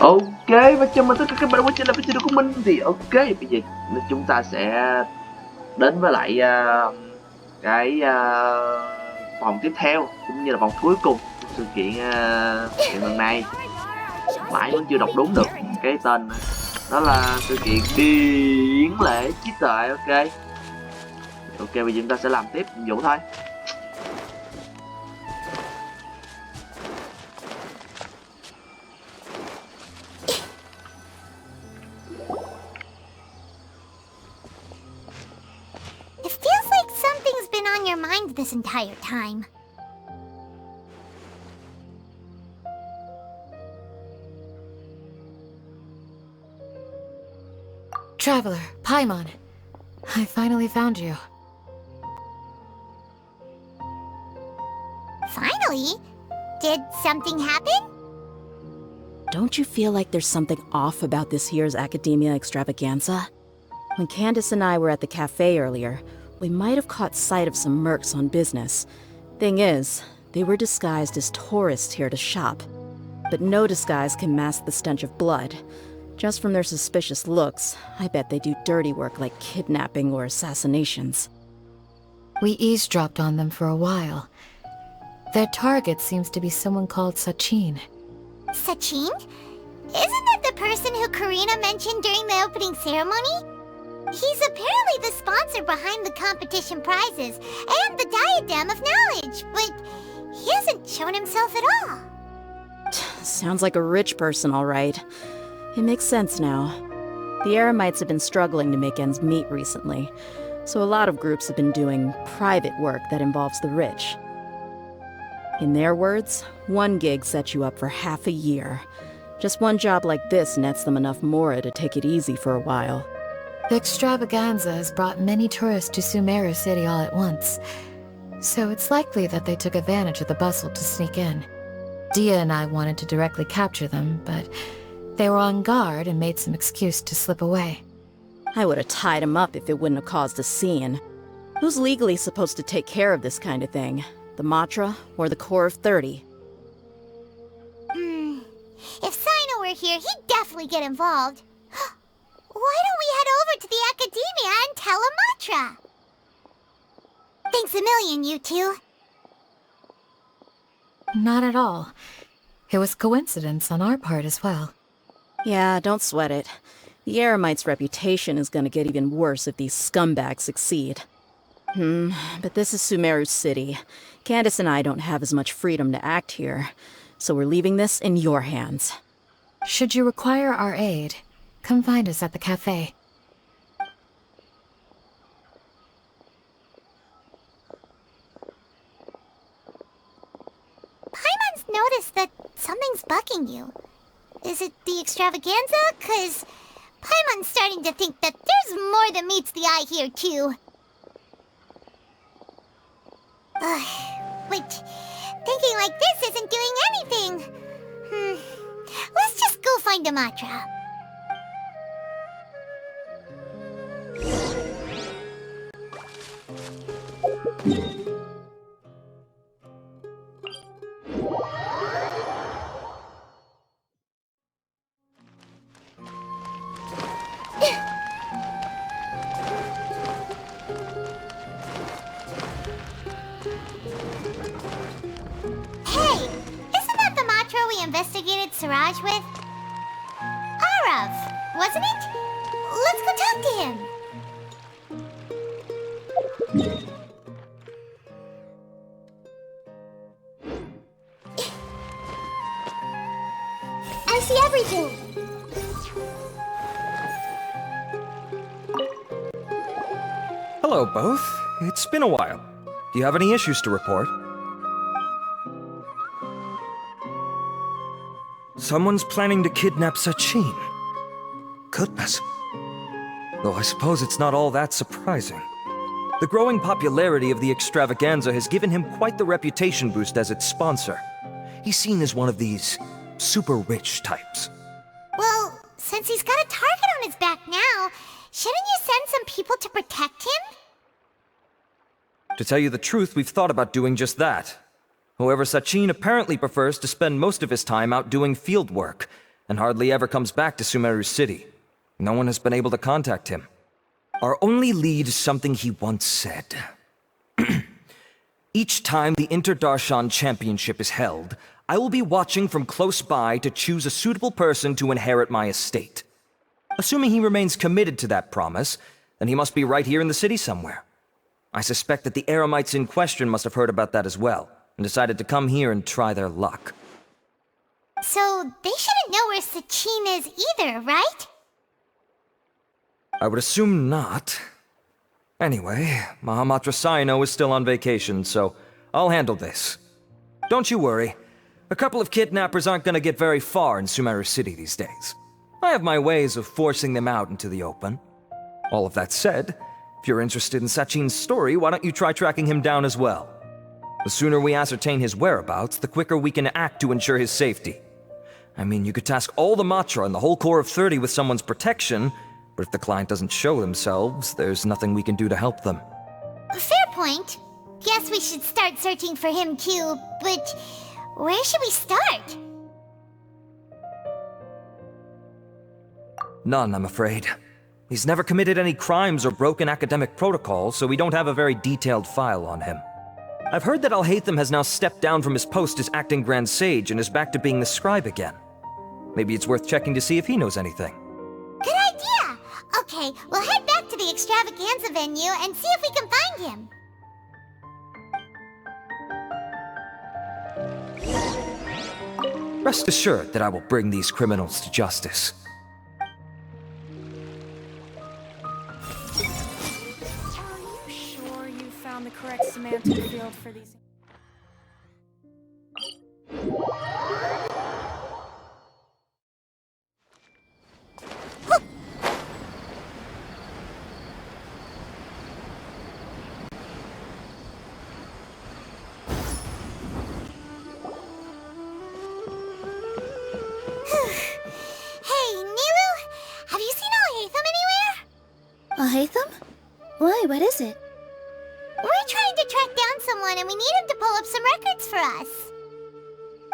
Ok, và chào mừng tất cả các bạn đã quay trở lại với video của mình. Thì ok, bây giờ chúng ta sẽ đến với lại vòng tiếp theo cũng như là vòng cuối cùng của sự kiện kiện lần này. Mãi vẫn chưa đọc đúng được cái tên, đó là sự kiện điển lễ trí tuệ. Ok, bây giờ chúng ta sẽ làm tiếp nhiệm vụ thôi. It feels like something's been on your mind this entire time. Traveler, Paimon, I finally found you. Finally? Did something happen? Don't you feel like there's something off about this year's Academia extravaganza? When Candace and I were at the cafe earlier, we might have caught sight of some mercs on business. Thing is, they were disguised as tourists here to shop. But no disguise can mask the stench of blood. Just from their suspicious looks, I bet they do dirty work like kidnapping or assassinations. We eavesdropped on them for a while. Their target seems to be someone called Sachin. Sachin? Isn't that the person who Karina mentioned during the opening ceremony? He's apparently the sponsor behind the competition prizes and the Diadem of Knowledge, but he hasn't shown himself at all. Sounds like a rich person, all right. It makes sense now. The Eremites have been struggling to make ends meet recently, so a lot of groups have been doing private work that involves the rich. In their words, one gig sets you up for half a year. Just one job like this nets them enough mora to take it easy for a while. The extravaganza has brought many tourists to Sumeru City all at once, so it's likely that they took advantage of the bustle to sneak in. Dia and I wanted to directly capture them, but they were on guard and made some excuse to slip away. I would have tied him up if it wouldn't have caused a scene. Who's legally supposed to take care of this kind of thing? The Matra or the Core of 30? If Sino were here, he'd definitely get involved. Why don't we head over to the Academia and tell Amatra? Thanks a million, you two. Not at all. It was coincidence on our part as well. Yeah, don't sweat it. The Eremites' reputation is gonna get even worse if these scumbags succeed. But this is Sumeru City. Candace and I don't have as much freedom to act here, so we're leaving this in your hands. Should you require our aid, come find us at the cafe. Paimon's noticed that something's bugging you. Is it the extravaganza? 'Cause Paimon's starting to think that there's more than meets the eye here, too. But thinking like this isn't doing anything. Let's just go find Amatra. Hey, isn't that the Matra we investigated Siraj with? Arav, wasn't it? Let's go talk to him. I see everything. Hello, both. It's been a while. Do you have any issues to report? Someone's planning to kidnap Sachin. Goodness. Though I suppose it's not all that surprising. The growing popularity of the extravaganza has given him quite the reputation boost as its sponsor. He's seen as one of these super rich types. Well, since he's got a target on his back now, shouldn't you send some people to protect him? To tell you the truth, we've thought about doing just that. However, Sachin apparently prefers to spend most of his time out doing field work, and hardly ever comes back to Sumeru City. No one has been able to contact him. Our only lead is something he once said. Each time the Inter-Darshan Championship is held, I will be watching from close by to choose a suitable person to inherit my estate. Assuming he remains committed to that promise, then he must be right here in the city somewhere. I suspect that the Eremites in question must have heard about that as well, and decided to come here and try their luck. So they shouldn't know where Sachin is either, right? I would assume not. Anyway, Mahamatra Saino is still on vacation, so I'll handle this. Don't you worry. A couple of kidnappers aren't gonna get very far in Sumeru City these days. I have my ways of forcing them out into the open. All of that said, if you're interested in Sachin's story, why don't you try tracking him down as well? The sooner we ascertain his whereabouts, the quicker we can act to ensure his safety. I mean, you could task all the Matra and the whole Corps of 30 with someone's protection, but if the client doesn't show themselves, there's nothing we can do to help them. Fair point. Guess we should start searching for him too, but where should we start? None, I'm afraid. He's never committed any crimes or broken academic protocol, so we don't have a very detailed file on him. I've heard that Al-Haytham has now stepped down from his post as acting Grand Sage and is back to being the scribe again. Maybe it's worth checking to see if he knows anything. Good idea! Okay, we'll head back to the extravaganza venue and see if we can find him. Rest assured that I will bring these criminals to justice. Are you sure you found the correct semantic field for these? Hey, Nilu! Have you seen Al-Haytham anywhere? Al-Haytham? Why, what is it? We're trying to track down someone and we need him to pull up some records for us.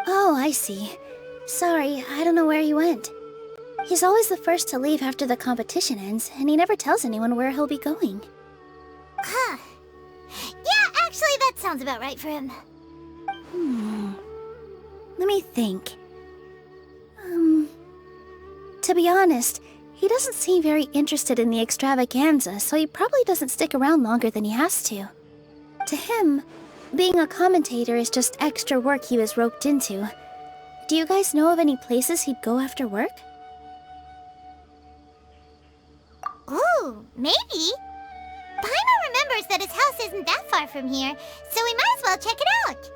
Oh, I see. Sorry, I don't know where he went. He's always the first to leave after the competition ends, and he never tells anyone where he'll be going. Huh. Yeah, actually, that sounds about right for him. Let me think. To be honest, he doesn't seem very interested in the extravaganza, so he probably doesn't stick around longer than he has to. To him, being a commentator is just extra work he was roped into. Do you guys know of any places he'd go after work? Ooh, maybe. Paimon remembers that his house isn't that far from here, so we might as well check it out.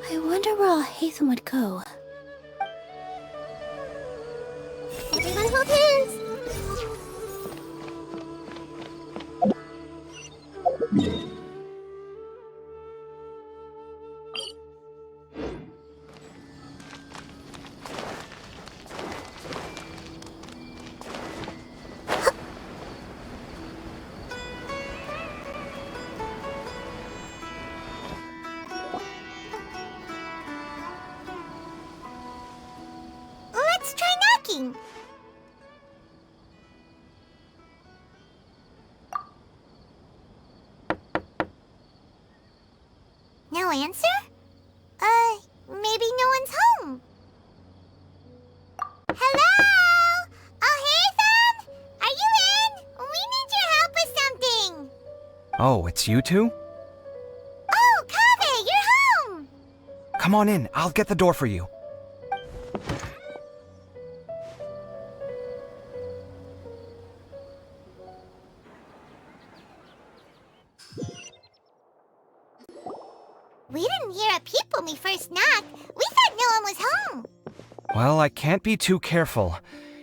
I wonder where Al-Haytham would go. Everyone hold hands! Let's try knocking. No answer? Maybe no one's home. Hello? Al-Haytham? Are you in? We need your help with something. Oh, it's you two? Oh, Kaveh, you're home. Come on in, I'll get the door for you. We didn't hear a peep when we first knocked. We thought no one was home. Well, I can't be too careful.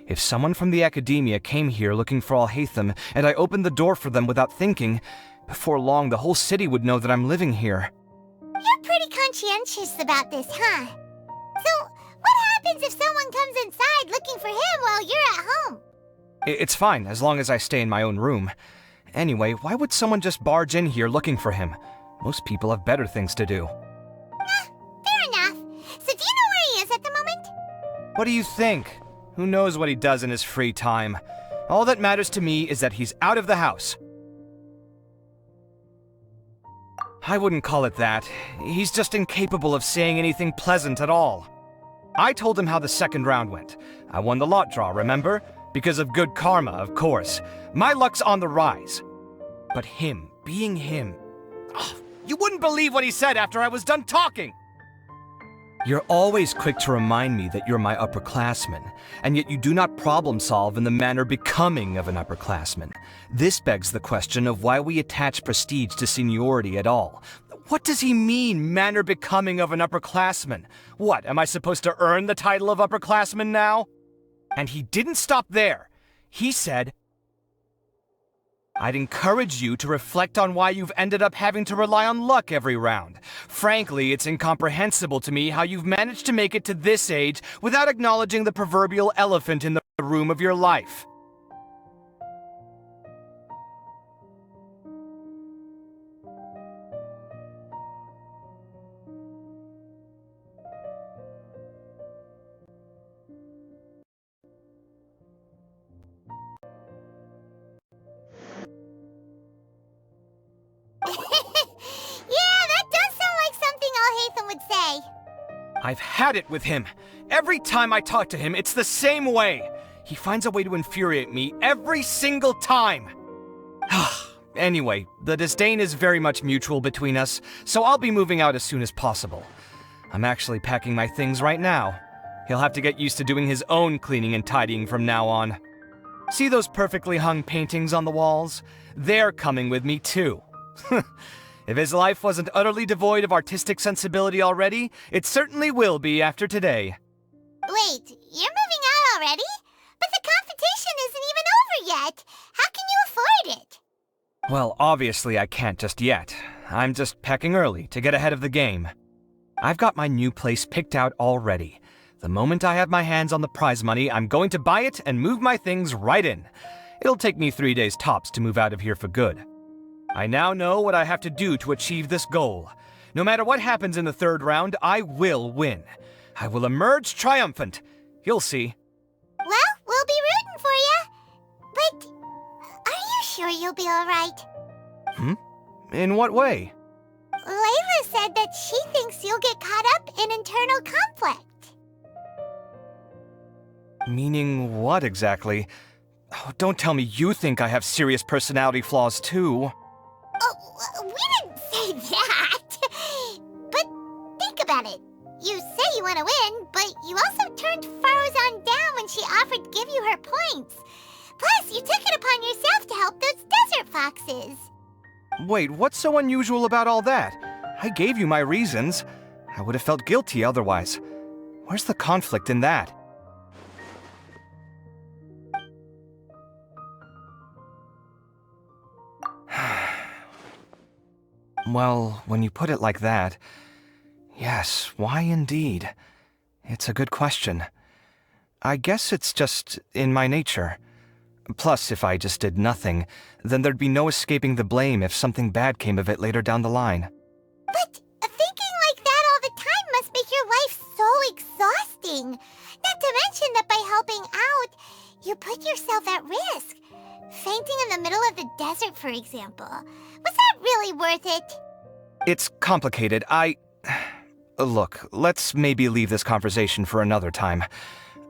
If someone from the academia came here looking for Al-Haytham, and I opened the door for them without thinking, before long the whole city would know that I'm living here. You're pretty conscientious about this, huh? So, what happens if someone comes inside looking for him while you're at home? It's fine, as long as I stay in my own room. Anyway, why would someone just barge in here looking for him? Most people have better things to do. What do you think? Who knows what he does in his free time? All that matters to me is that he's out of the house. I wouldn't call it that. He's just incapable of saying anything pleasant at all. I told him how the second round went. I won the lot draw, remember? Because of good karma, of course. My luck's on the rise. But him, being him... Oh, you wouldn't believe what he said after I was done talking! You're always quick to remind me that you're my upperclassman, and yet you do not problem solve in the manner becoming of an upperclassman. This begs the question of why we attach prestige to seniority at all. What does he mean, manner becoming of an upperclassman? What, am I supposed to earn the title of upperclassman now? And he didn't stop there. He said, I'd encourage you to reflect on why you've ended up having to rely on luck every round. Frankly, it's incomprehensible to me how you've managed to make it to this age without acknowledging the proverbial elephant in the room of your life. I've had it with him. Every time I talk to him, it's the same way. He finds a way to infuriate me every single time. Anyway, the disdain is very much mutual between us, so I'll be moving out as soon as possible. I'm actually packing my things right now. He'll have to get used to doing his own cleaning and tidying from now on. See those perfectly hung paintings on the walls? They're coming with me too. If his life wasn't utterly devoid of artistic sensibility already, it certainly will be after today. Wait, you're moving out already? But the competition isn't even over yet. How can you afford it? Well, obviously I can't just yet. I'm just packing early to get ahead of the game. I've got my new place picked out already. The moment I have my hands on the prize money, I'm going to buy it and move my things right in. It'll take me 3 days tops to move out of here for good. I now know what I have to do to achieve this goal. No matter what happens in the third round, I will win. I will emerge triumphant. You'll see. Well, we'll be rooting for you. But are you sure you'll be all right? In what way? Layla said that she thinks you'll get caught up in internal conflict. Meaning what exactly? Oh, don't tell me you think I have serious personality flaws too. Oh, we didn't say that. But think about it. You say you want to win, but you also turned Farozan down when she offered to give you her points. Plus, you took it upon yourself to help those desert foxes. Wait, what's so unusual about all that? I gave you my reasons. I would have felt guilty otherwise. Where's the conflict in that? Well, when you put it like that, yes, why indeed? It's a good question. I guess it's just in my nature. Plus, if I just did nothing, then there'd be no escaping the blame if something bad came of it later down the line. But thinking like that all the time must make your life so exhausting. Not to mention that by helping out, you put yourself at risk. Fainting in the middle of the desert, for example. Was that really worth it? It's complicated. Look, let's maybe leave this conversation for another time.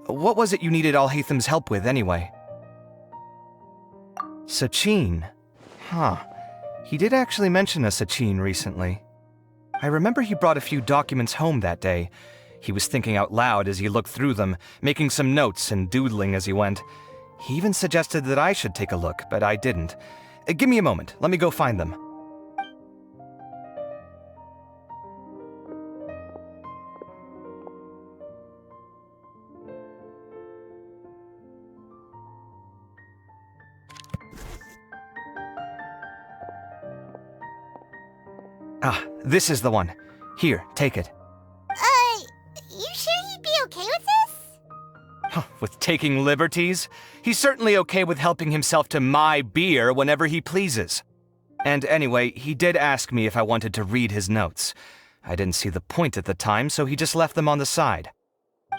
What was it you needed Alhaitham's help with, anyway? Sachin? Huh. He did actually mention a Sachin recently. I remember he brought a few documents home that day. He was thinking out loud as he looked through them, making some notes and doodling as he went. He even suggested that I should take a look, but I didn't. Give me a moment. Let me go find them. Ah, this is the one. Here, take it. You sure he'd be okay with this? With taking liberties? He's certainly okay with helping himself to my beer whenever he pleases. And anyway, he did ask me if I wanted to read his notes. I didn't see the point at the time, so he just left them on the side.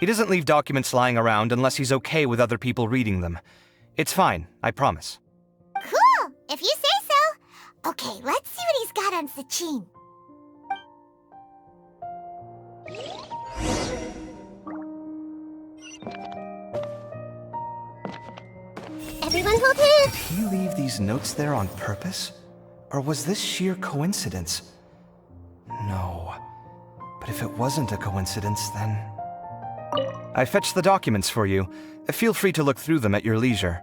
He doesn't leave documents lying around unless he's okay with other people reading them. It's fine, I promise. Cool, if you say so. Okay, let's see what he's got on Sachin. Everyone hold hands. Did he leave these notes there on purpose? Or was this sheer coincidence? No. But if it wasn't a coincidence, then... I fetched the documents for you. Feel free to look through them at your leisure.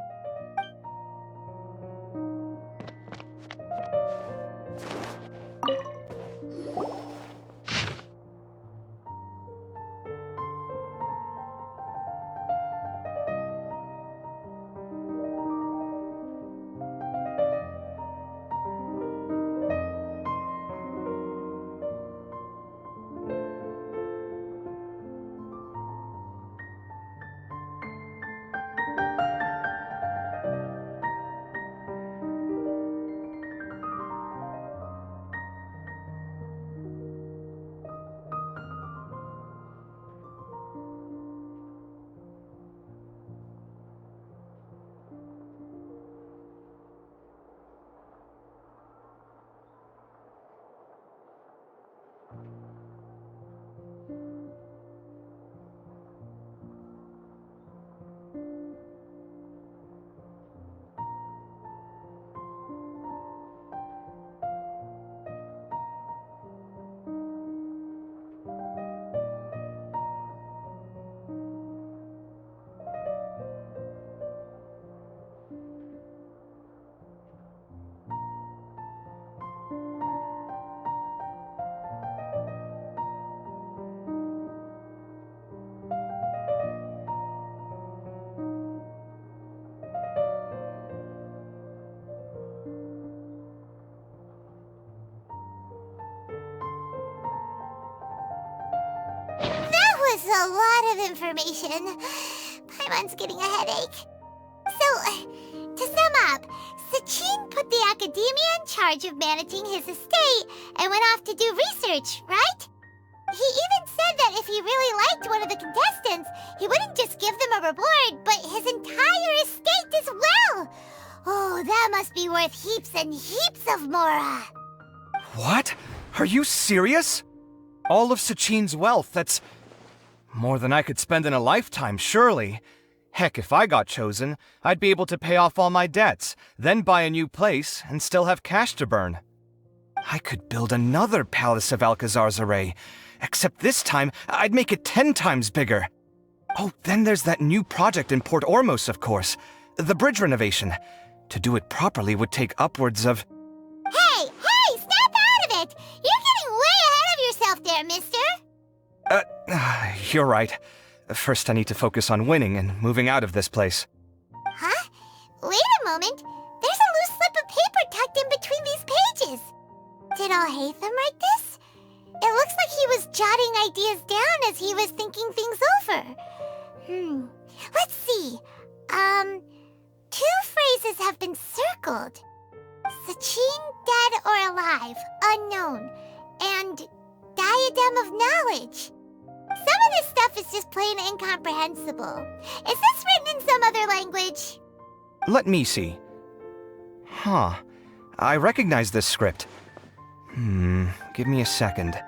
That was a lot of information. Paimon's getting a headache. So, to sum up, Sachin put the academia in charge of managing his estate and went off to do research, right? He even said that if he really liked one of the contestants, he wouldn't just give them a reward, but his entire estate as well. Oh, that must be worth heaps and heaps of mora. What? Are you serious? All of Sachin's wealth, that's... more than I could spend in a lifetime, surely. Heck, if I got chosen, I'd be able to pay off all my debts, then buy a new place, and still have cash to burn. I could build another Palace of Alcazar's array, except this time, I'd make it 10 times bigger. Oh, then there's that new project in Port Ormos, of course. The bridge renovation. To do it properly would take upwards of... Hey, snap out of it! You're getting way ahead of yourself there, mister. You're right. First I need to focus on winning and moving out of this place. Huh? Wait a moment. There's a loose slip of paper tucked in between these pages. Did Alhaitham write this? It looks like he was jotting ideas down as he was thinking things over. Let's see. 2 phrases have been circled. Sachin, dead or alive, unknown, and diadem of knowledge. Some of this stuff is just plain incomprehensible. Is this written in some other language? Let me see. Huh. I recognize this script. Give me a second.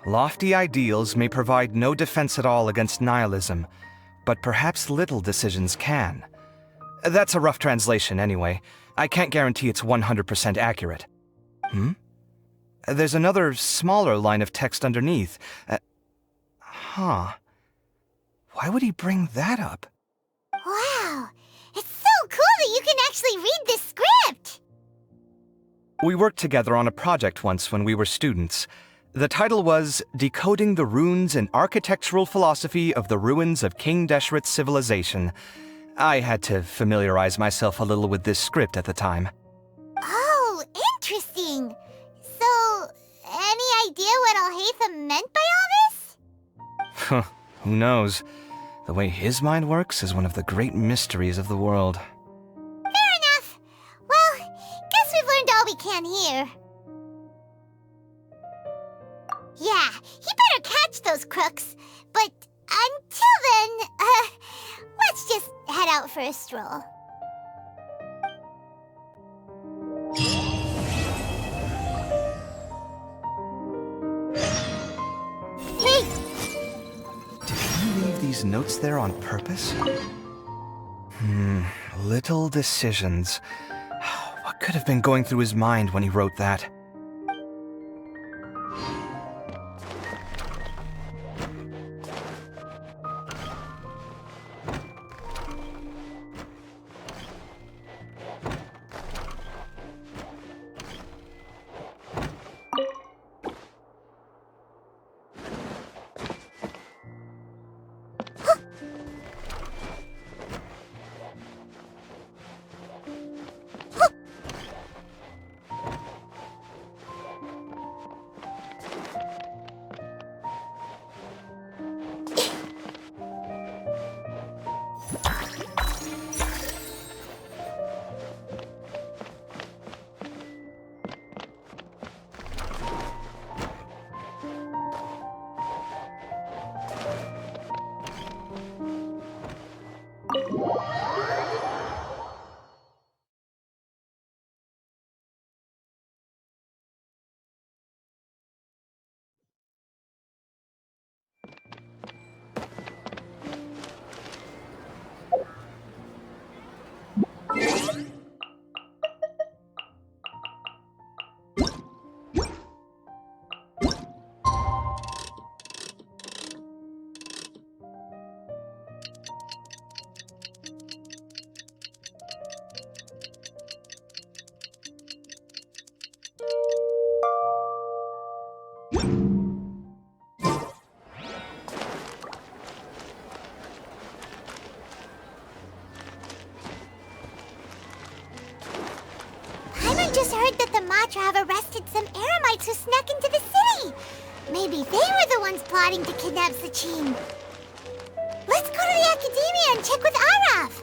Lofty ideals may provide no defense at all against nihilism, but perhaps little decisions can. That's a rough translation anyway. I can't guarantee it's 100% accurate. There's another smaller line of text underneath. Why would he bring that up? Wow, it's so cool that you can actually read this script! We worked together on a project once when we were students. The title was Decoding the Runes and Architectural Philosophy of the Ruins of King Deshret's Civilization. I had to familiarize myself a little with this script at the time. Oh, interesting. So, any idea what Alhaitham meant by all this? Who knows? The way his mind works is one of the great mysteries of the world. Fair enough. Well, guess we've learned all we can here. Yeah, he better catch catch those crooks. But until then, let's just head out for a stroll. Hey! Did he leave these notes there on purpose? Little decisions. What could have been going through his mind when he wrote that? Just heard that the Matra have arrested some Eremites who snuck into the city. Maybe they were the ones plotting to kidnap Sachin. Let's go to the Academia and check with Arav.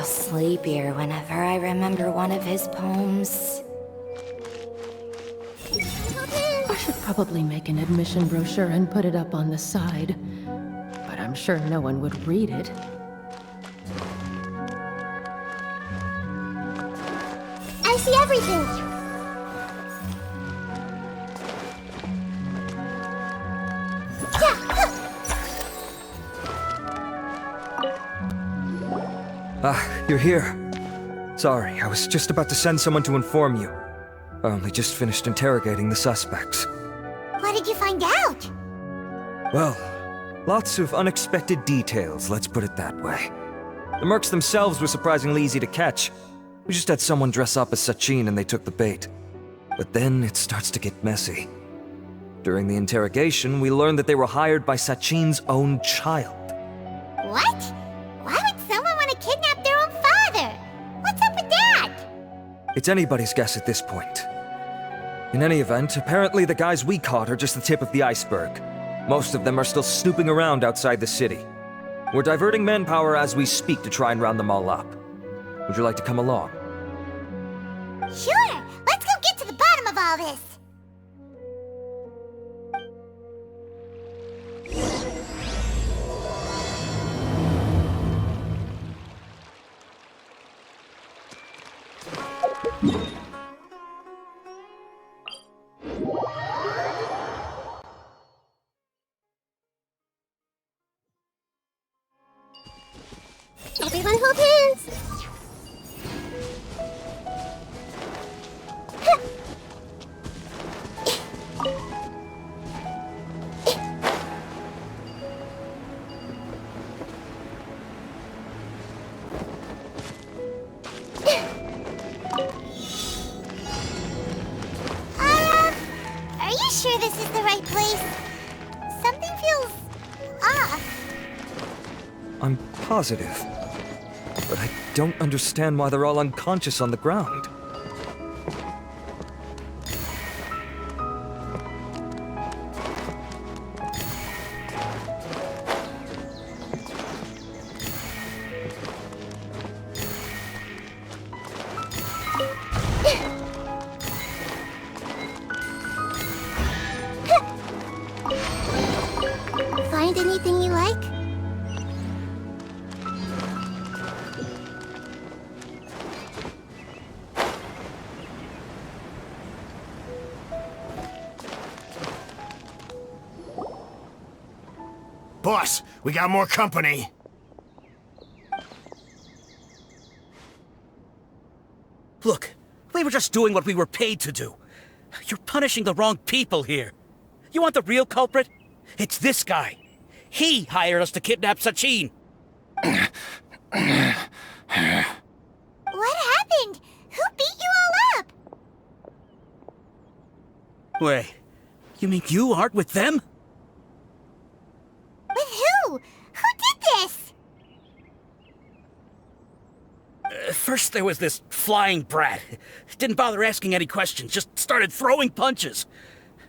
Sleepier whenever I remember one of his poems. I should probably make an admission brochure and put it up on the side, but I'm sure no one would read it. I see everything. You're here. Sorry, I was just about to send someone to inform you. I only just finished interrogating the suspects. What did you find out? Well, lots of unexpected details, let's put it that way. The mercs themselves were surprisingly easy to catch. We just had someone dress up as Sachin and they took the bait. But then it starts to get messy. During the interrogation, we learned that they were hired by Sachin's own child. What? Why would someone want to kidnap their own father? What's up with that? It's anybody's guess at this point. In any event, apparently the guys we caught are just the tip of the iceberg. Most of them are still snooping around outside the city. We're diverting manpower as we speak to try and round them all up. Would you like to come along? Sure! Let's go get to the bottom of all this! Everyone hold hands! Are you sure this is the right place? Something feels off. I'm positive. But I don't understand why they're all unconscious on the ground. Boss, we got more company. Look, we were just doing what we were paid to do. You're punishing the wrong people here. You want the real culprit? It's this guy. He hired us to kidnap Sachin. What happened? Who beat you all up? Wait, you mean you aren't with them? With who? Who did this? First there was this flying brat. Didn't bother asking any questions, just started throwing punches.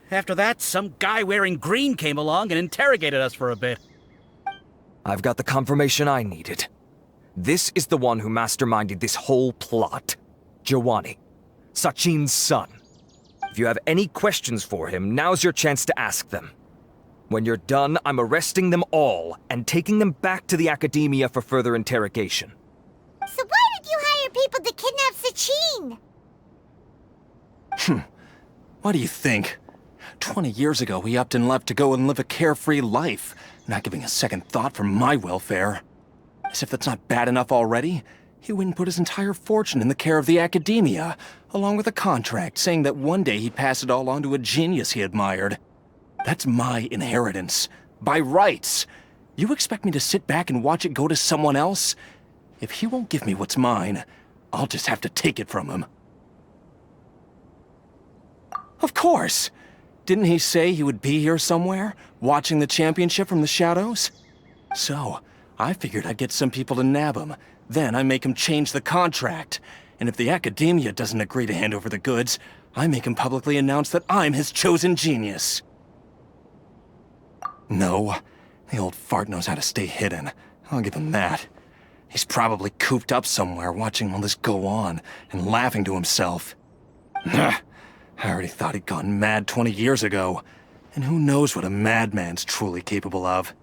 After that, some guy wearing green came along and interrogated us for a bit. I've got the confirmation I needed. This is the one who masterminded this whole plot. Jawani, Sachin's son. If you have any questions for him, now's your chance to ask them. When you're done, I'm arresting them all and taking them back to the academia for further interrogation. So why did you hire people to kidnap Sachin? What do you think? 20 years ago, he upped and left to go and live a carefree life, not giving a second thought for my welfare. As if that's not bad enough already, he went and put his entire fortune in the care of the academia, along with a contract saying that one day he'd pass it all on to a genius he admired. That's my inheritance. By rights. You expect me to sit back and watch it go to someone else? If he won't give me what's mine, I'll just have to take it from him. Of course! Didn't he say he would be here somewhere, watching the championship from the shadows? So, I figured I'd get some people to nab him. Then I make him change the contract. And if the academia doesn't agree to hand over the goods, I make him publicly announce that I'm his chosen genius. No, the old fart knows how to stay hidden. I'll give him that. He's probably cooped up somewhere watching all this go on and laughing to himself. I already thought he'd gone mad 20 years ago. And who knows what a madman's truly capable of.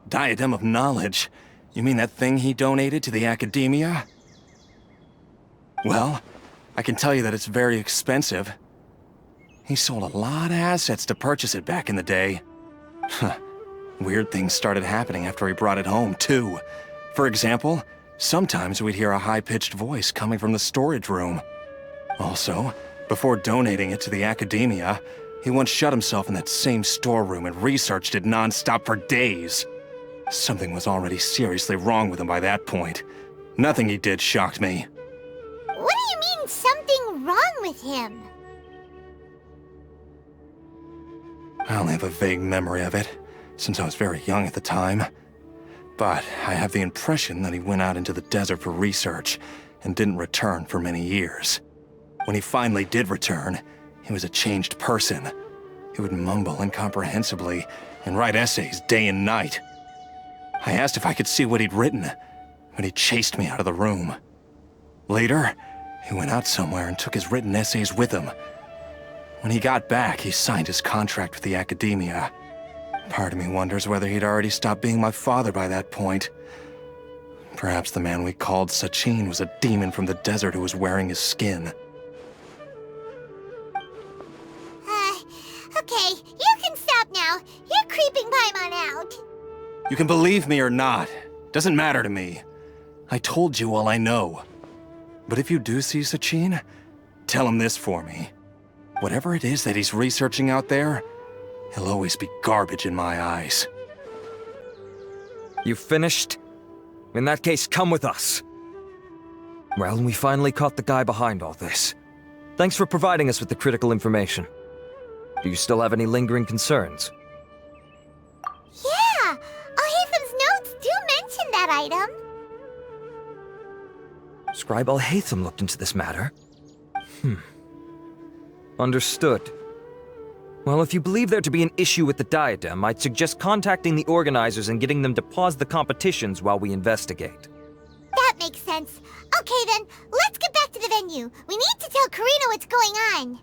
Diadem of Knowledge? You mean that thing he donated to the academia? Well, I can tell you that it's very expensive. He sold a lot of assets to purchase it back in the day. Weird things started happening after he brought it home, too. For example, sometimes we'd hear a high-pitched voice coming from the storage room. Also, before donating it to the academia, he once shut himself in that same storeroom and researched it non-stop for days. Something was already seriously wrong with him by that point. Nothing he did shocked me. What do you mean, something wrong with him? I only have a vague memory of it, since I was very young at the time. But I have the impression that he went out into the desert for research and didn't return for many years. When he finally did return, he was a changed person. He would mumble incomprehensibly and write essays day and night. I asked if I could see what he'd written, but he chased me out of the room. Later, he went out somewhere and took his written essays with him. When he got back, he signed his contract with the academia. Part of me wonders whether he'd already stopped being my father by that point. Perhaps the man we called Sachin was a demon from the desert who was wearing his skin. Okay, you can stop now. You're creeping Paimon out. You can believe me or not. Doesn't matter to me. I told you all I know. But if you do see Sachin, tell him this for me. Whatever it is that he's researching out there, he'll always be garbage in my eyes. You finished? In that case, come with us. Well, we finally caught the guy behind all this. Thanks for providing us with the critical information. Do you still have any lingering concerns? Yeah, Al-Haytham's notes do mention that item. Scribe Al-Haytham looked into this matter. Understood. Well, if you believe there to be an issue with the diadem, I'd suggest contacting the organizers and getting them to pause the competitions while we investigate. That makes sense. Okay then, let's get back to the venue. We need to tell Karina what's going on.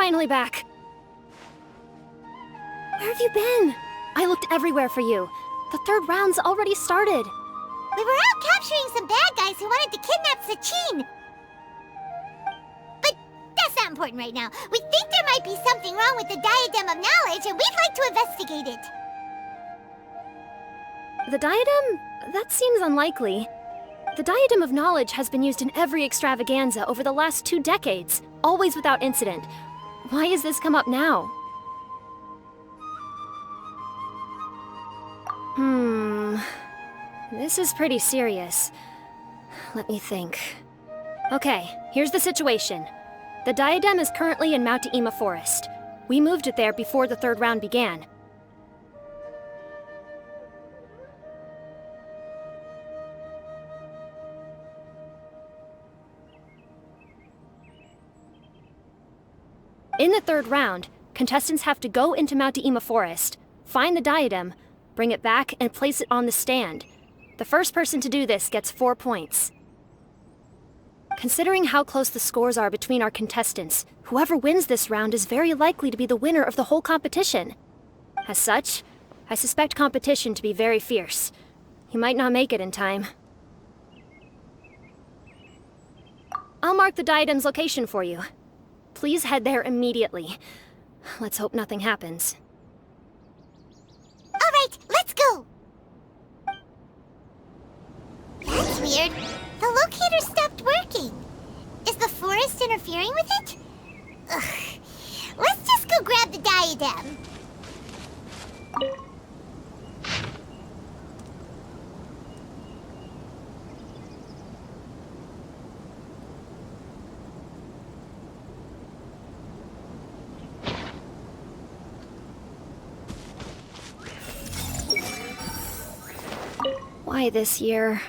finally back. Where have you been? I looked everywhere for you. The third round's already started. We were out capturing some bad guys who wanted to kidnap Sachin. But that's not important right now. We think there might be something wrong with the Diadem of Knowledge, and we'd like to investigate it. The diadem? That seems unlikely. The Diadem of Knowledge has been used in every extravaganza over the last 2 decades, always without incident. Why has this come up now? This is pretty serious. Let me think. Okay, here's the situation. The Diadem is currently in Mount Ima Forest. We moved it there before the third round began. In the third round, contestants have to go into Mount Ima Forest, find the diadem, bring it back, and place it on the stand. The first person to do this gets 4 points. Considering how close the scores are between our contestants, whoever wins this round is very likely to be the winner of the whole competition. As such, I suspect competition to be very fierce. You might not make it in time. I'll mark the diadem's location for you. Please head there immediately. Let's hope nothing happens. All right, let's go! That's weird. The locator stopped working. Is the forest interfering with it? Ugh. Let's just go grab the diadem. Why this year?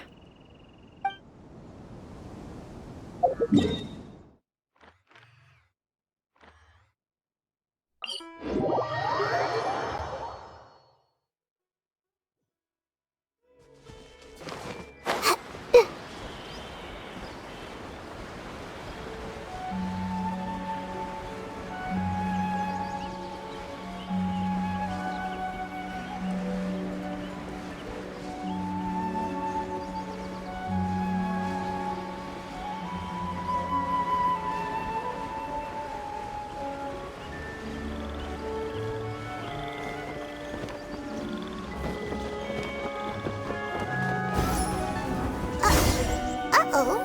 Uh-oh.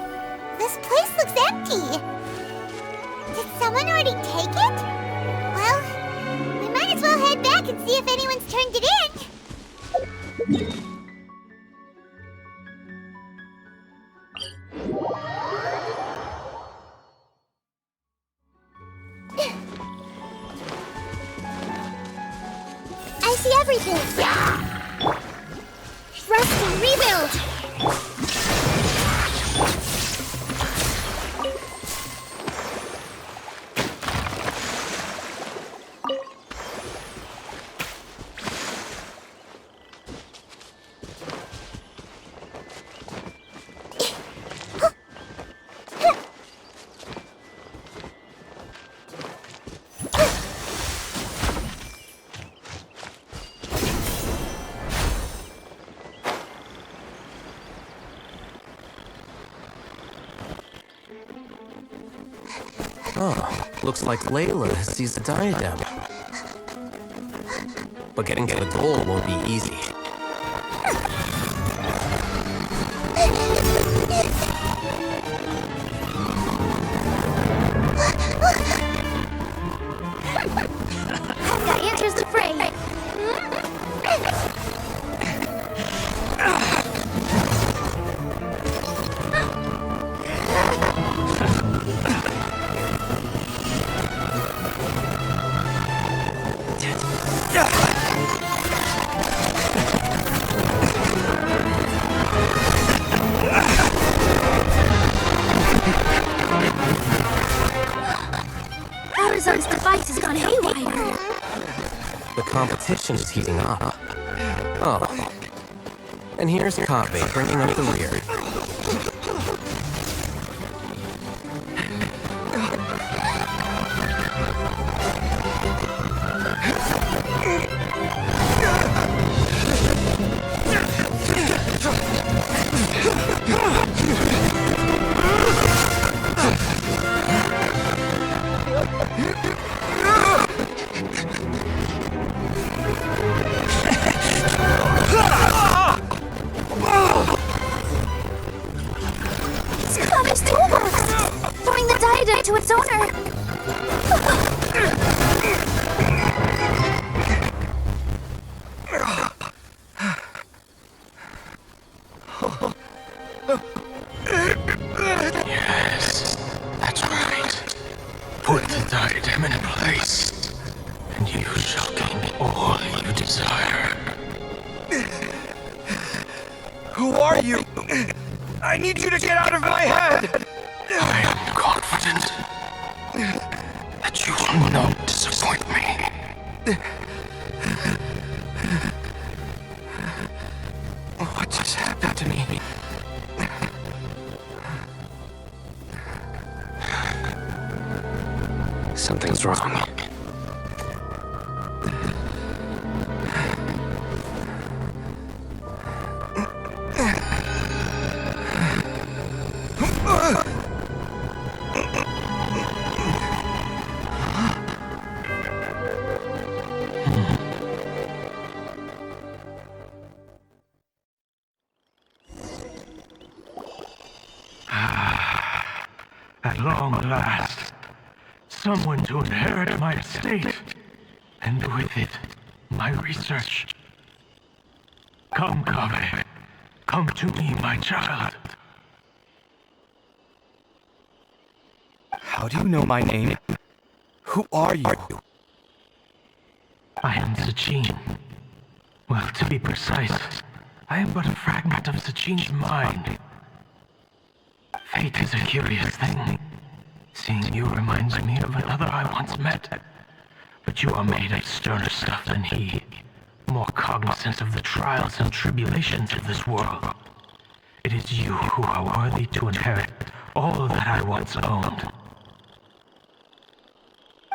This place looks empty. Did someone already take it? Well, we might as well head back and see if anyone's turned it in. I see everything. Rest and rebuild. Oh, looks like Layla sees the diadem. But getting to the goal won't be easy. That answers the fray. Arizon's device has gone haywire. The competition is heating up. Oh. And here's Kabe bringing up the rear. to its owner. Yes, that's right. Put the diadem in place, and you shall gain all you desire. Who are you? I need you to get out of my head! I am confident that you will not disappoint me. What just happened to me? Something's wrong. At long last, someone to inherit my estate, and with it, my research. Come, Kaveh. Come to me, my child. How do you know my name? Who are you? I am Sachin. Well, to be precise, I am but a fragment of Sachin's mind. Fate is a curious thing. Seeing you reminds me of another I once met. But you are made of sterner stuff than he, more cognizant of the trials and tribulations of this world. It is you who are worthy to inherit all that I once owned.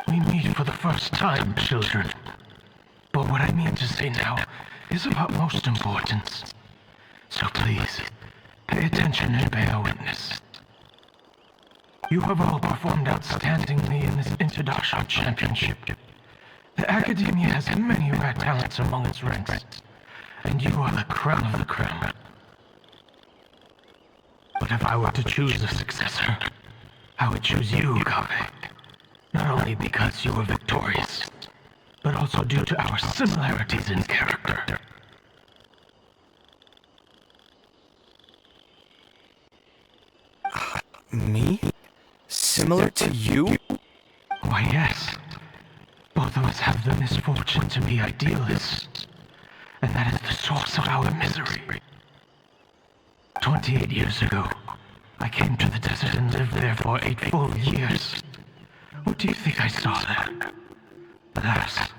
We meet for the first time, children. But what I mean to say now is of utmost importance. So please, pay attention and bear witness. You have all performed outstandingly in this International Championship. The Academia has many rare talents among its ranks, and you are the creme of the creme. But if I were to choose a successor, I would choose you, Kaveh. Not only because you were victorious, but also due to our similarities in character. Me? Similar to you? Why, yes. Both of us have the misfortune to be idealists, and that is the source of our misery. 28 years ago, I came to the desert and lived there for 8 full years. What do you think I saw there? Alas,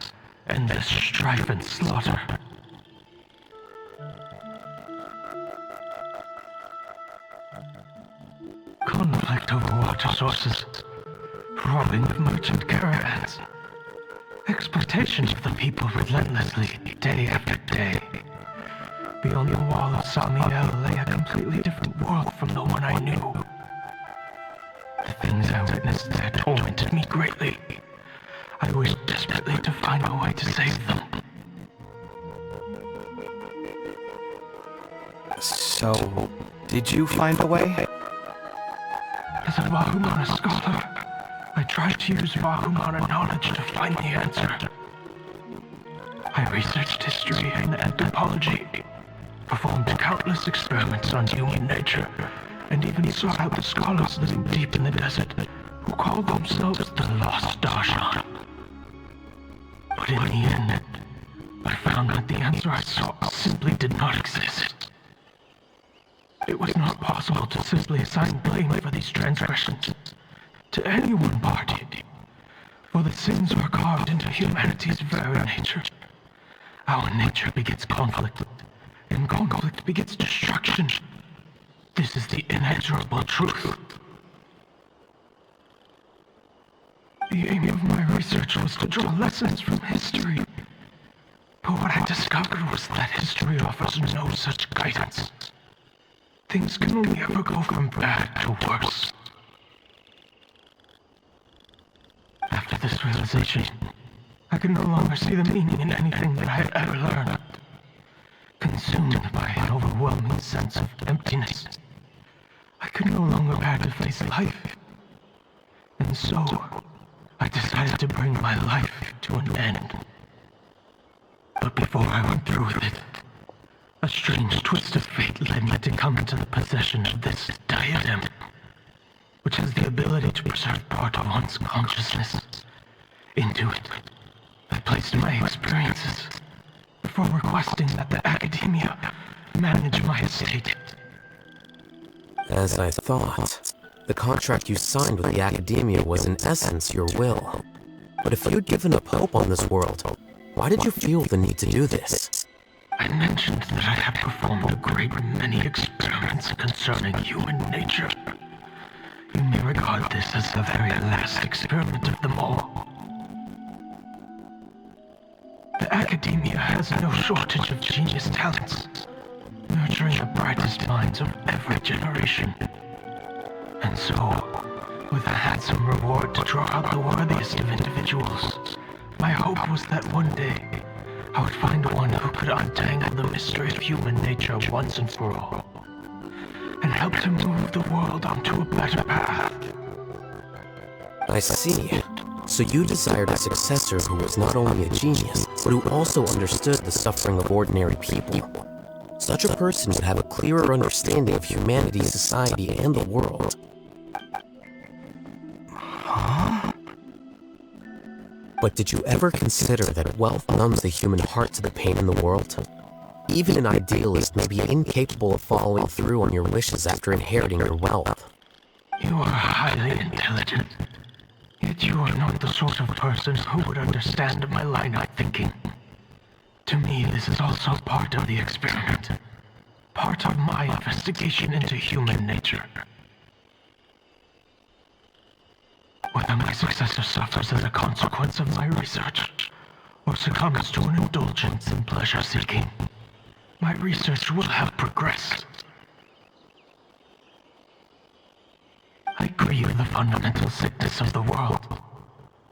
endless strife and slaughter. Conflict over water sources, robbing of merchant caravans, exploitation of the people relentlessly, day after day. Beyond the wall of Samiel lay a completely different world from the one I knew. The things I witnessed there tormented me greatly. I wished desperately to find a way to save them. So, did you find a way? As a Vahumana scholar, I tried to use Vahumana knowledge to find the answer. I researched history and anthropology, performed countless experiments on human nature, and even sought out the scholars living deep in the desert who called themselves the Lost Darshan. But in the end, I found that the answer I sought simply did not exist. It was not possible to simply assign blame for these transgressions to any one party, for the sins are carved into humanity's very nature. Our nature begets conflict, and conflict begets destruction. This is the inexorable truth. The aim of my research was to draw lessons from history, but what I discovered was that history offers no such guidance. Things can only ever go from bad to worse. After this realization, I could no longer see the meaning in anything that I had ever learned. Consumed by an overwhelming sense of emptiness, I could no longer bear to face life. And And so, I decided to bring my life to an end. But before I went through with it, a strange twist of fate led me to come into the possession of this diadem, which has the ability to preserve part of one's consciousness. Into it, I placed my experiences before requesting that the academia manage my estate. As I thought, the contract you signed with the academia was in essence your will. But if you'd given up hope on this world, why did you feel the need to do this? I mentioned that I had performed a great many experiments concerning human nature. You may regard this as the very last experiment of them all. The academia has no shortage of genius talents, nurturing the brightest minds of every generation. And so, with a handsome reward to draw out the worthiest of individuals, my hope was that one day, I would find one who could untangle the mystery of human nature once and for all, and help to move the world onto a better path. I see. So you desired a successor who was not only a genius, but who also understood the suffering of ordinary people. Such a person would have a clearer understanding of humanity, society, and the world. Huh? But did you ever consider that wealth numbs the human heart to the pain in the world? Even an idealist may be incapable of following through on your wishes after inheriting your wealth. You are highly intelligent, yet you are not the sort of person who would understand my line of thinking. To me, this is also part of the experiment. Part of my investigation into human nature. Whether my successor suffers as a consequence of my research, or succumbs to an indulgence in pleasure-seeking, my research will have progressed. I grieve the fundamental sickness of the world.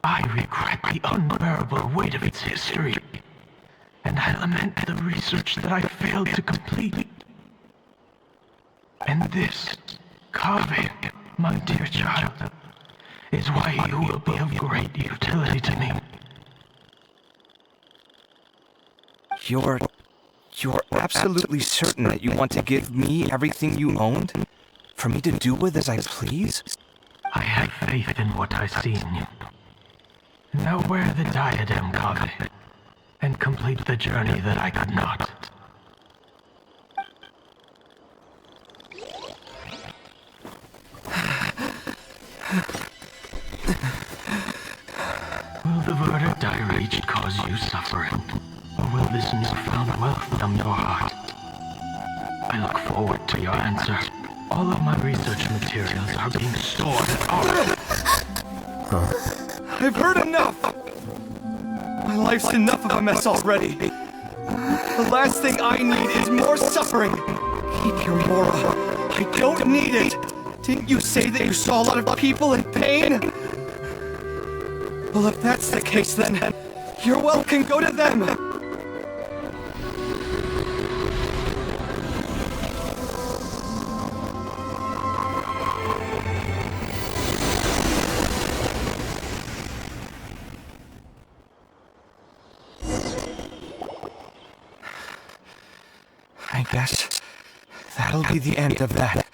I regret the unbearable weight of its history, and I lament the research that I failed to complete. And this, Kaveh, my dear child, is why you will be of great utility to me. You're absolutely certain that you want to give me everything you owned? For me to do with as I please? I have faith in what I see in you. Now wear the diadem, Kaveh, and complete the journey that I could not. Will the verdict I reached cause you suffering, or will this newfound wealth numb your heart? I look forward to your answer. All of my research materials are being stored at our... I've heard enough! My life's enough of a mess already. The last thing I need is more suffering. Keep your Mora. I don't need it. Didn't you say that you saw a lot of people in pain? Well, if that's the case, then your wealth can go to them. I guess that'll be the end of that.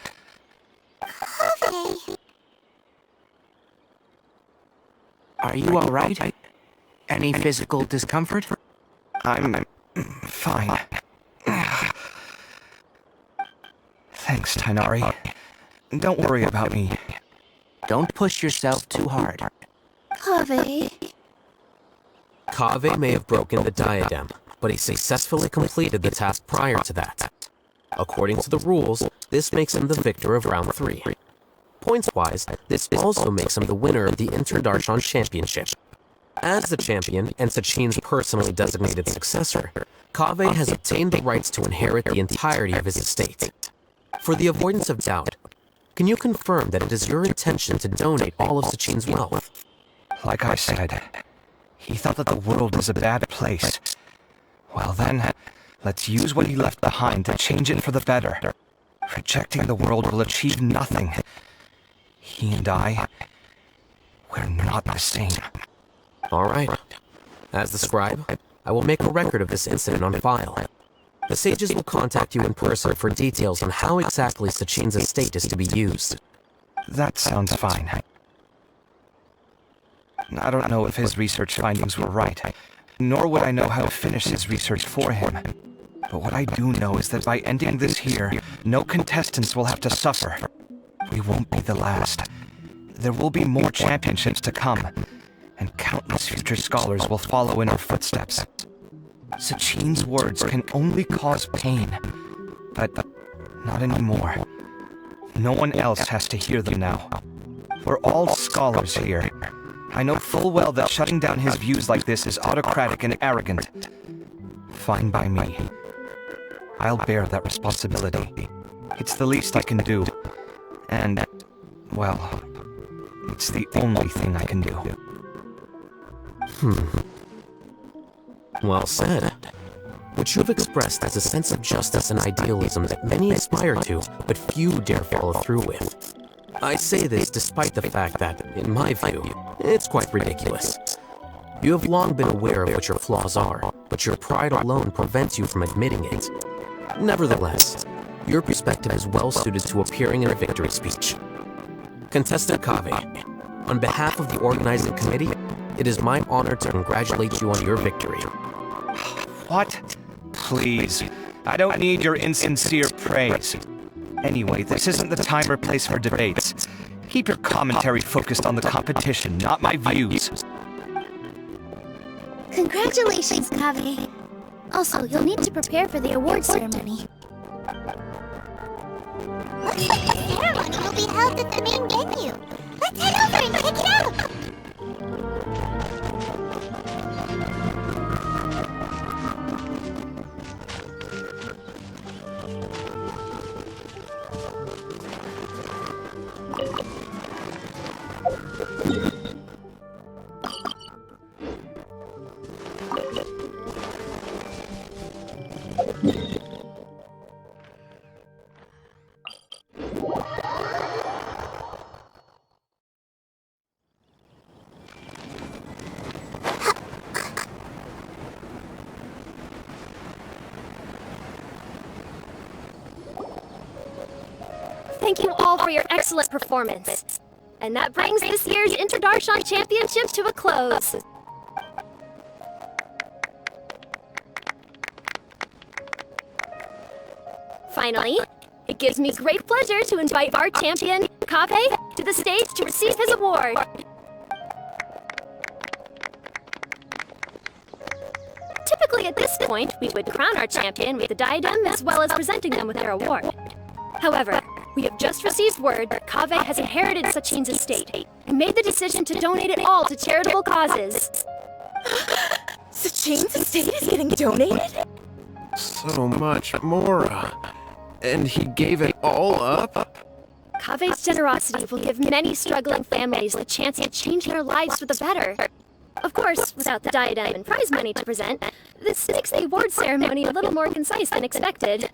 Okay. Are you alright? Any physical discomfort? I'm fine. Thanks, Tainari. Don't worry about me. Don't push yourself too hard. Kaveh. Kaveh may have broken the diadem, but he successfully completed the task prior to that. According to the rules, this makes him the victor of round 3. Points-wise, this also makes him the winner of the Interdarshan Championship. As the champion and Sachin's personally designated successor, Kaveh has obtained the rights to inherit the entirety of his estate. For the avoidance of doubt, can you confirm that it is your intention to donate all of Sachin's wealth? Like I said, he thought that the world was a bad place. Well then, let's use what he left behind to change it for the better. Rejecting the world will achieve nothing. He and I, We're not the same. All right. As the scribe, I will make a record of this incident on file. The sages will contact you in person for details on how exactly Sachin's estate is to be used. That sounds fine. I don't know if his research findings were right, nor would I know how to finish his research for him. But what I do know is that by ending this here, no contestants will have to suffer. We won't be the last. There will be more championships to come, and countless future scholars will follow in our footsteps. Sachin's words can only cause pain, but not anymore. No one else has to hear them now. We're all scholars here. I know full well that shutting down his views like this is autocratic and arrogant. Fine by me. I'll bear that responsibility. It's the least I can do. And, well, it's the only thing I can do. Well said. What you've expressed is a sense of justice and idealism that many aspire to, but few dare follow through with. I say this despite the fact that, in my view, it's quite ridiculous. You have long been aware of what your flaws are, but your pride alone prevents you from admitting it. Nevertheless, your perspective is well suited to appearing in a victory speech. Contestant Kaveh, on behalf of the organizing committee, it is my honor to congratulate you on your victory. What? Please, I don't need your insincere praise. Anyway, this isn't the time or place for debates. Keep your commentary focused on the competition, not my views. Congratulations, Kaveh. Also, you'll need to prepare for the award ceremony. Looks like the ceremony will be held at the main venue. Let's head over and check it out! Thank you all for your excellent performance. And that brings this year's Interdarshan Championship to a close. Finally, it gives me great pleasure to invite our champion, Kaveh, to the stage to receive his award. Typically at this point, we would crown our champion with the diadem as well as presenting them with their award. However, we have just received word that Kaveh has inherited Sachin's estate and made the decision to donate it all to charitable causes. Sachin's estate is getting donated? So much more. And he gave it all up? Kaveh's generosity will give many struggling families the chance to change their lives for the better. Of course, without the diadem and prize money to present, this makes the award ceremony a little more concise than expected.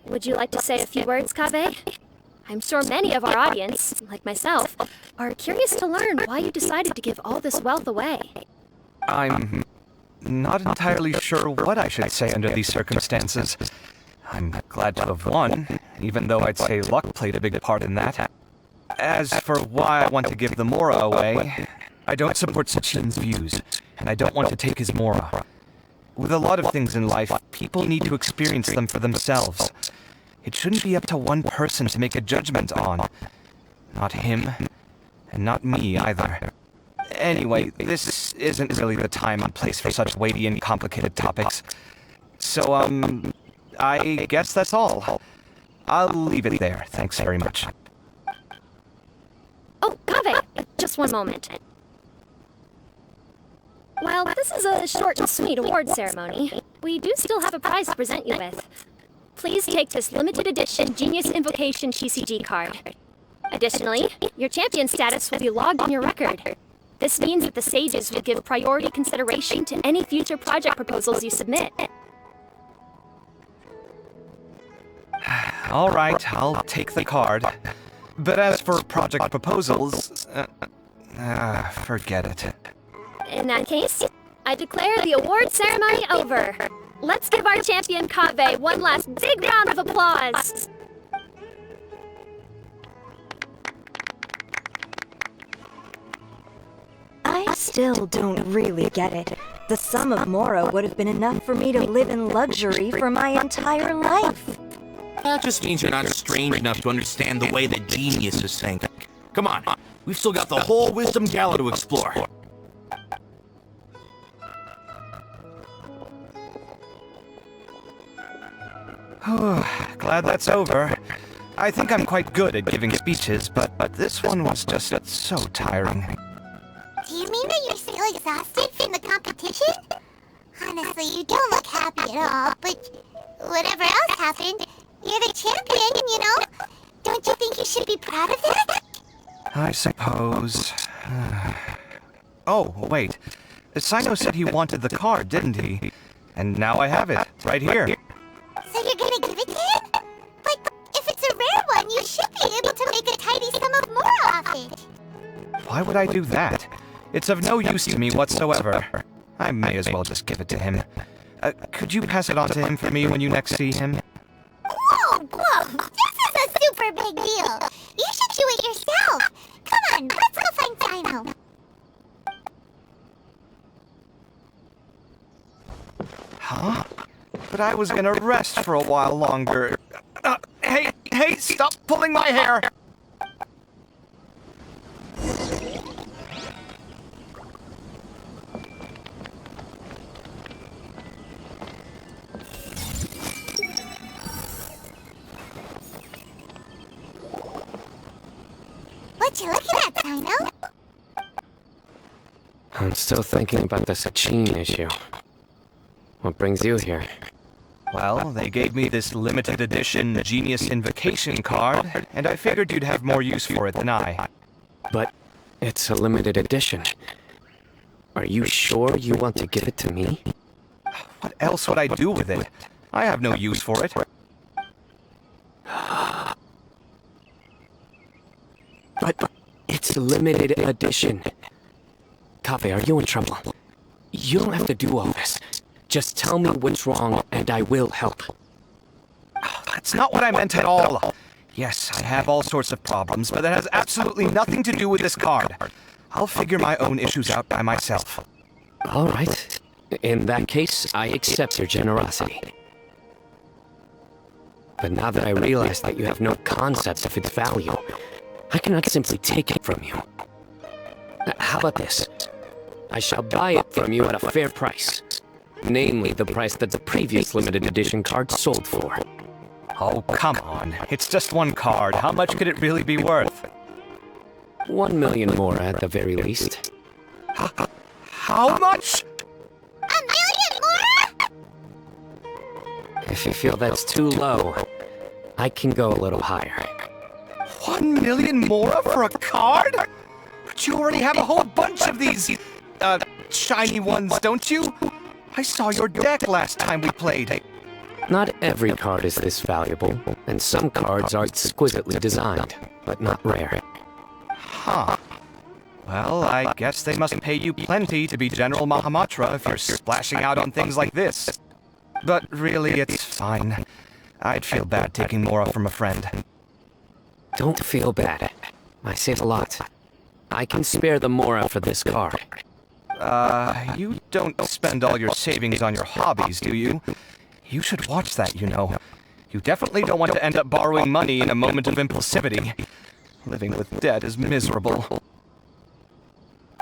Would you like to say a few words, Kaveh? I'm sure many of our audience, like myself, are curious to learn why you decided to give all this wealth away. I'm not entirely sure what I should say under these circumstances. I'm glad to have won, even though I'd say luck played a big part in that. As for why I want to give the Mora away, I don't support Sachin's views, and I don't want to take his Mora. With a lot of things in life, people need to experience them for themselves. It shouldn't be up to one person to make a judgment on. Not him, and not me either. Anyway, this isn't really the time and place for such weighty and complicated topics. So, I guess that's all. I'll leave it there. Thanks very much. Oh, Kaveh, just one moment. While this is a short and sweet award ceremony, we do still have a prize to present you with. Please take this limited edition Genius Invocation TCG card. Additionally, your champion status will be logged in your record. This means that the sages will give priority consideration to any future project proposals you submit. All right, I'll take the card. But as for project proposals, Forget it. In that case, I declare the award ceremony over. Let's give our champion Kaveh one last big round of applause. I still don't really get it. The sum of Mora would have been enough for me to live in luxury for my entire life. That just means you're not strange enough to understand the way that geniuses think. Come on, we've still got the whole Wisdom Gala to explore. Glad that's over. I think I'm quite good at giving speeches, but this one was just so tiring. Do you mean that you're still exhausted from the competition? Honestly, you don't look happy at all, but whatever else happened, you're the champion, you know? Don't you think you should be proud of that? I suppose. Oh, wait. Sino said he wanted the card, didn't he? And now I have it, right here. So you're gonna give it to him? But if it's a rare one, you should be able to make a tidy sum of more off it. Why would I do that? It's of no use to me whatsoever. I may as well just give it to him. Could you pass it on to him for me when you next see him? Whoa! This is a super big deal! You should do it yourself! Come on, let's go find Sino. Huh? But I was gonna rest for a while longer. Hey, stop pulling my hair! What you looking at, Sino? I'm still thinking about the Sachin issue. What brings you here? Well, they gave me this limited edition Genius Invocation card, and I figured you'd have more use for it than I. But it's a limited edition. Are you sure you want to give it to me? What else would I do with it? I have no use for it. But it's a limited edition. Kaveh, are you in trouble? You don't have to do all this. Just tell me what's wrong, and I will help. That's not what I meant at all. Yes, I have all sorts of problems, but that has absolutely nothing to do with this card. I'll figure my own issues out by myself. All right. In that case, I accept your generosity. But now that I realize that you have no concept of its value, I cannot simply take it from you. How about this? I shall buy it from you at a fair price. Namely, the price that the previous limited edition card sold for. Oh, come on. It's just one card. How much could it really be worth? 1 million more at the very least. How much? 1 million more? If you feel that's too low, I can go a little higher. 1 million more for a card? But you already have a whole bunch of these, shiny ones, don't you? I saw your deck last time we played. Not every card is this valuable, and some cards are exquisitely designed, but not rare. Huh. Well, I guess they must pay you plenty to be General Mahamatra if you're splashing out on things like this. But really, it's fine. I'd feel bad taking Mora from a friend. Don't feel bad. I save a lot. I can spare the Mora for this card. You don't spend all your savings on your hobbies, do you? You should watch that, you know. You definitely don't want to end up borrowing money in a moment of impulsivity. Living with debt is miserable.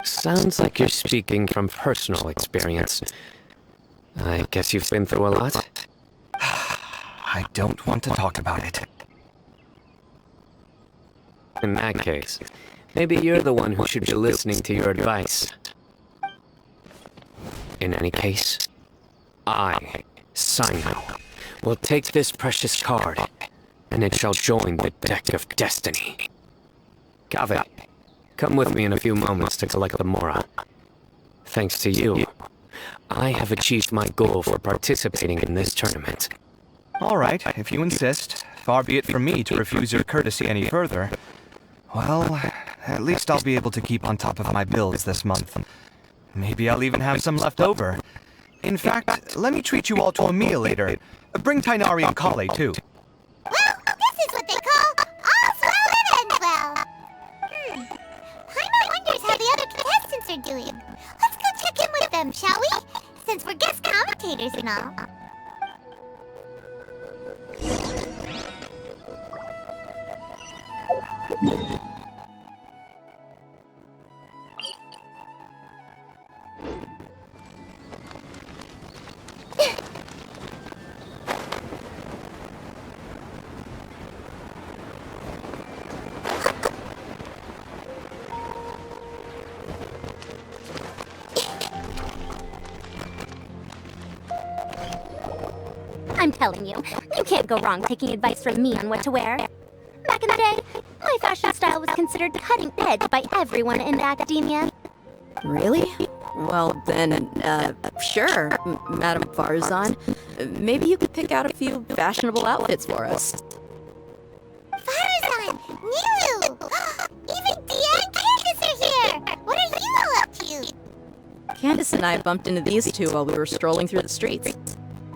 Sounds like you're speaking from personal experience. I guess you've been through a lot? I don't want to talk about it. In that case, maybe you're the one who should be listening to your advice. In any case, I, Sino, will take this precious card, and it shall join the deck of destiny. Kaveh, come with me in a few moments to collect the Mora. Thanks to you, I have achieved my goal for participating in this tournament. All right, if you insist. Far be it from me to refuse your courtesy any further. Well, At least I'll be able to keep on top of my bills this month. Maybe I'll even have some left over. In fact, let me treat you all to a meal later. Bring Tainari and Kale, too. Well, this is what they call all's well that ends well. Paimon wonders how the other contestants are doing. Let's go check in with them, shall we? Since we're guest commentators and all. I'm telling you, you can't go wrong taking advice from me on what to wear. Back in the day, my fashion style was considered cutting edge by everyone in academia. Really? Well, then, sure, Madame Farzan. Maybe you could pick out a few fashionable outfits for us. Farzan! Nilu! Even Dia and Candace are here! What are you all up to? Candace and I bumped into these two while we were strolling through the streets.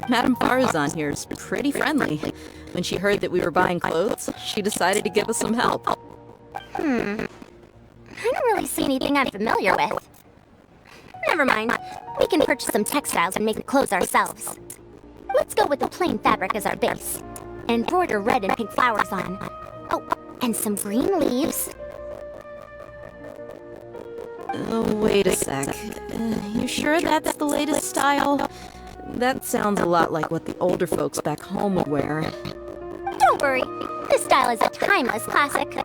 Madame Farzan here is pretty friendly. When she heard that we were buying clothes, she decided to give us some help. I don't really see anything I'm familiar with. Never mind. We can purchase some textiles and make clothes ourselves. Let's go with the plain fabric as our base. And embroider red and pink flowers on. Oh, and some green leaves. Wait a sec. You sure that's the latest style? That sounds a lot like what the older folks back home would wear. Don't worry. This style is a timeless classic.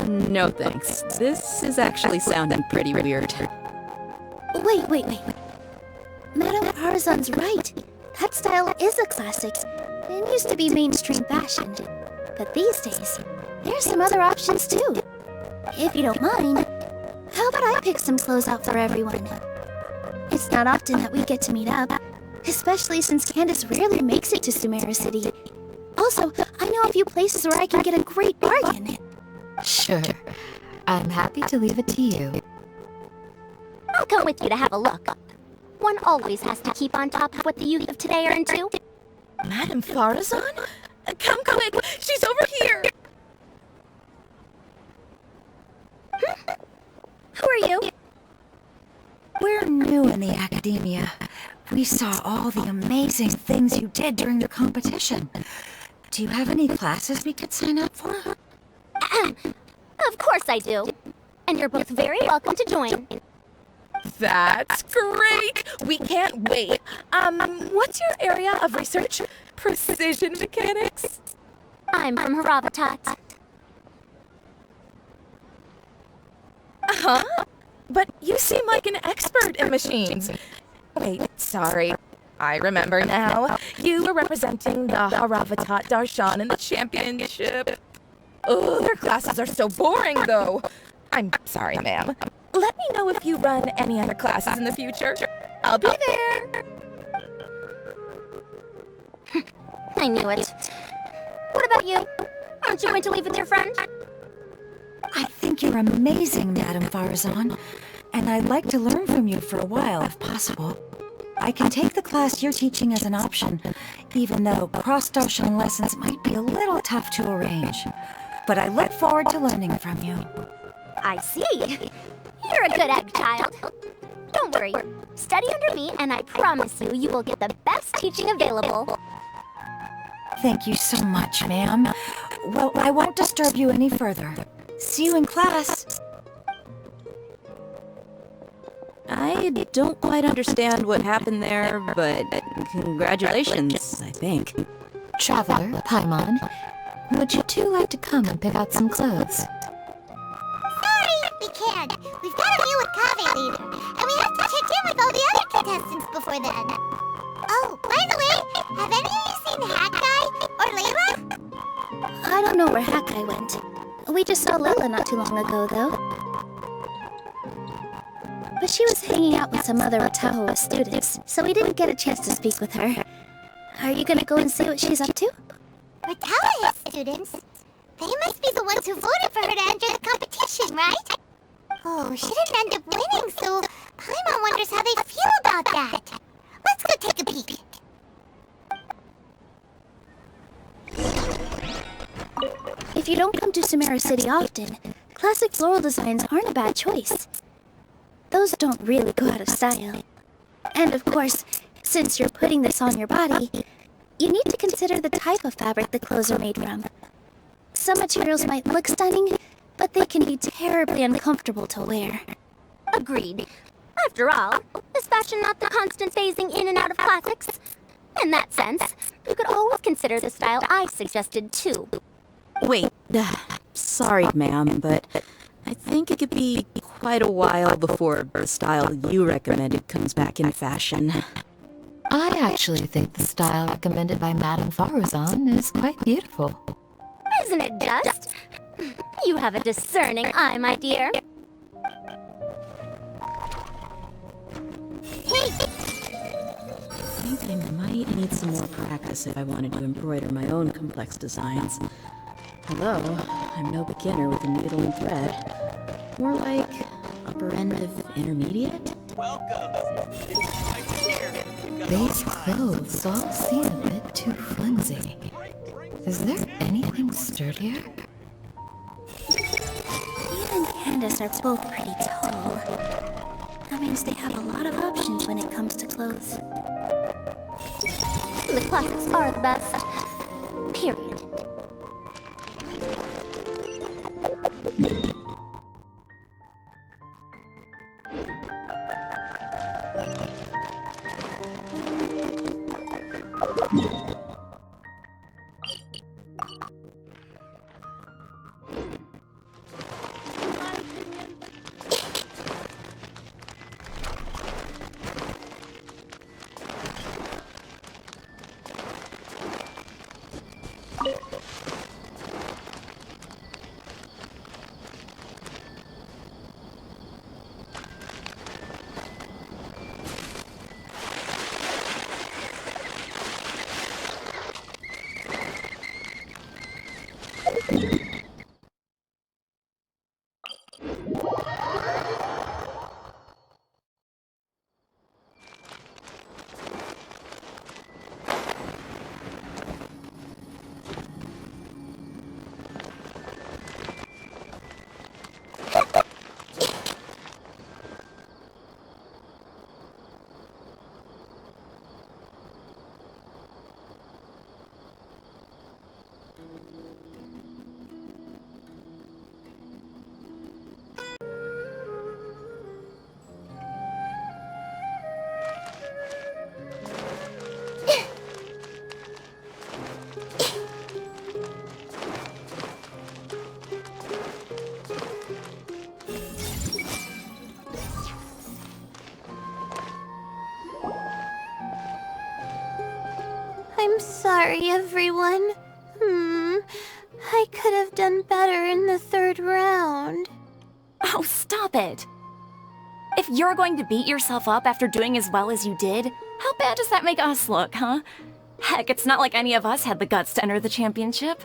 No thanks. This is actually sounding pretty weird. Wait. Madame Farzan's right. That style is a classic. It used to be mainstream fashion. But these days, there's some other options too. If you don't mind, how about I pick some clothes out for everyone? It's not often that we get to meet up, especially since Candace rarely makes it to Sumeru City. Also, I know a few places where I can get a great bargain. Sure. I'm happy to leave it to you. I'll come with you to have a look. One always has to keep on top of what the youth of today are into. Madame Farzan? Come quick! She's over here! Who are you? We're new in the academia. We saw all the amazing things you did during the competition. Do you have any classes we could sign up for? Of course I do. And you're both very welcome to join. That's great! We can't wait. What's your area of research? Precision mechanics? I'm from Haravatat. Huh? But you seem like an expert in machines. Wait, sorry. I remember now. You were representing the Haravatat Darshan in the championship. Oh, their classes are so boring, though. I'm sorry, ma'am. Let me know if you run any other classes in the future. I'll be there. I knew it. What about you? Aren't you going to leave with your friend? I think you're amazing, Madame Farzan. And I'd like to learn from you for a while, if possible. I can take the class you're teaching as an option, even though cross-Darshan lessons might be a little tough to arrange. But I look forward to learning from you. I see. You're a good egg, child. Don't worry. Study under me, and I promise you, you will get the best teaching available. Thank you so much, ma'am. Well, I won't disturb you any further. See you in class. I don't quite understand what happened there, but congratulations, I think. Traveler, Paimon, would you two like to come and pick out some clothes? Sorry, we can't. We've got a meet with Kaveh later, and we have to check in with all the other contestants before then. Oh, by the way, have any of you seen Hakai or Layla? I don't know where Hakai went. We just saw Layla not too long ago, though. But she was hanging out with some other Otahoa students, so we didn't get a chance to speak with her. Are you gonna go and see what she's up to? Otahoa students? They must be the ones who voted for her to enter the competition. competition, right? Oh, she didn't end up winning, so Paimon wonders how they feel about that. Let's go take a peek. If you don't come to Sumeru City often, classic floral designs aren't a bad choice. Those don't really go out of style. And of course, since you're putting this on your body, you need to consider the type of fabric the clothes are made from. Some materials might look stunning, but they can be terribly uncomfortable to wear. Agreed. After all, is fashion not the constant phasing in and out of classics? In that sense, you could always consider the style I suggested too. Wait, sorry, ma'am, but I think it could be quite a while before the style you recommended comes back in fashion. I actually think the style recommended by Madame Faruzan is quite beautiful. Isn't it just? You have a discerning eye, my dear. I think I might need some more practice if I wanted to embroider my own complex designs. Although, I'm no beginner with a needle and thread. More like upper end of intermediate? These clothes all seem a bit too flimsy. Is there anything sturdier? Dia and Candace are both pretty tall. That means they have a lot of options when it comes to clothes. The classics are the best. Period. I'm sorry, everyone. I could have done better in the third round. Oh, stop it! If you're going to beat yourself up after doing as well as you did, how bad does that make us look, huh? Heck, it's not like any of us had the guts to enter the championship.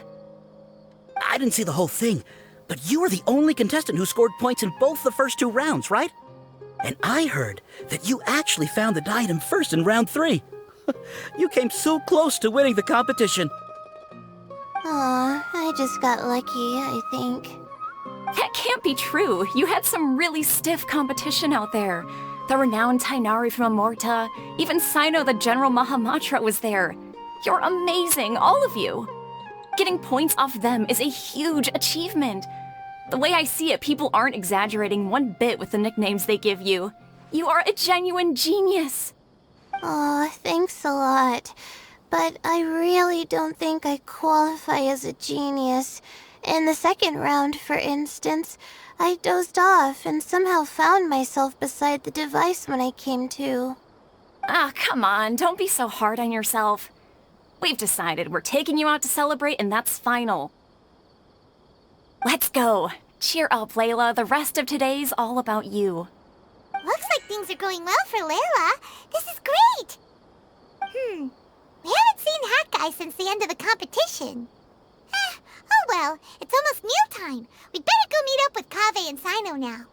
I didn't see the whole thing, but you were the only contestant who scored points in both the first 2 rounds, right? And I heard that you actually found the diadem first in round 3. You came so close to winning the competition. Aw, I just got lucky, I think. That can't be true. You had some really stiff competition out there. The renowned Tainari from Amorta, even Sino the General Mahamatra was there. You're amazing, all of you. Getting points off them is a huge achievement. The way I see it, people aren't exaggerating one bit with the nicknames they give you. You are a genuine genius. Aw, thanks a lot. But I really don't think I qualify as a genius. In the second round, for instance, I dozed off and somehow found myself beside the device when I came to. Ah, come on, don't be so hard on yourself. We've decided we're taking you out to celebrate, and that's final. Let's go. Cheer up, Layla. The rest of today's all about you. Looks like things are going well for Layla. This is great! We haven't seen Hat Guy since the end of the competition. Oh well. It's almost mealtime. We'd better go meet up with Kaveh and Sino now.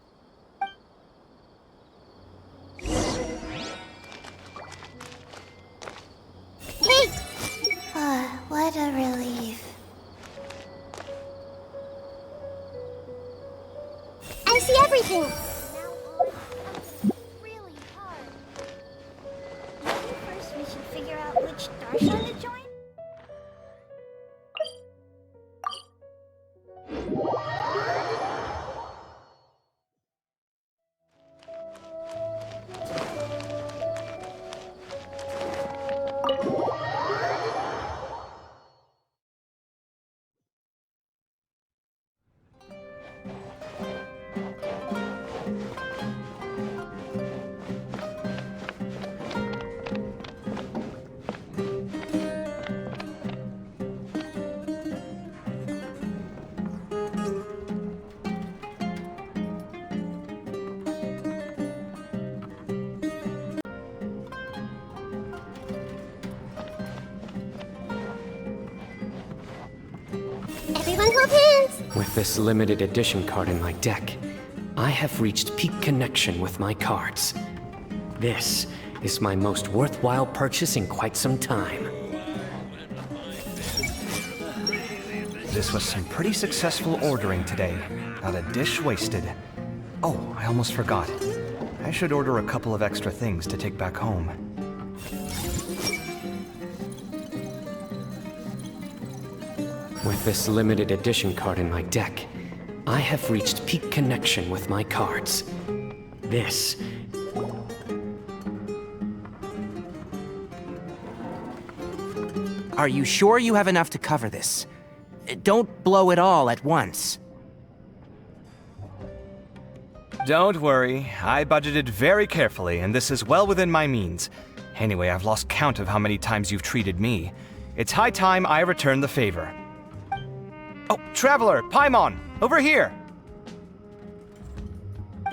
Hey! What a relief. I see everything. Really hard. Maybe first we should figure out which Darshan to join? Everyone hold hands! With this limited edition card in my deck, I have reached peak connection with my cards. This is my most worthwhile purchase in quite some time. This was some pretty successful ordering today. Not a dish wasted. Oh, I almost forgot. I should order a couple of extra things to take back home. With this limited edition card in my deck, I have reached peak connection with my cards. This... Are you sure you have enough to cover this? Don't blow it all at once. Don't worry, I budgeted very carefully, and this is well within my means. Anyway, I've lost count of how many times you've treated me. It's high time I return the favor. Oh, Traveler, Paimon, over here!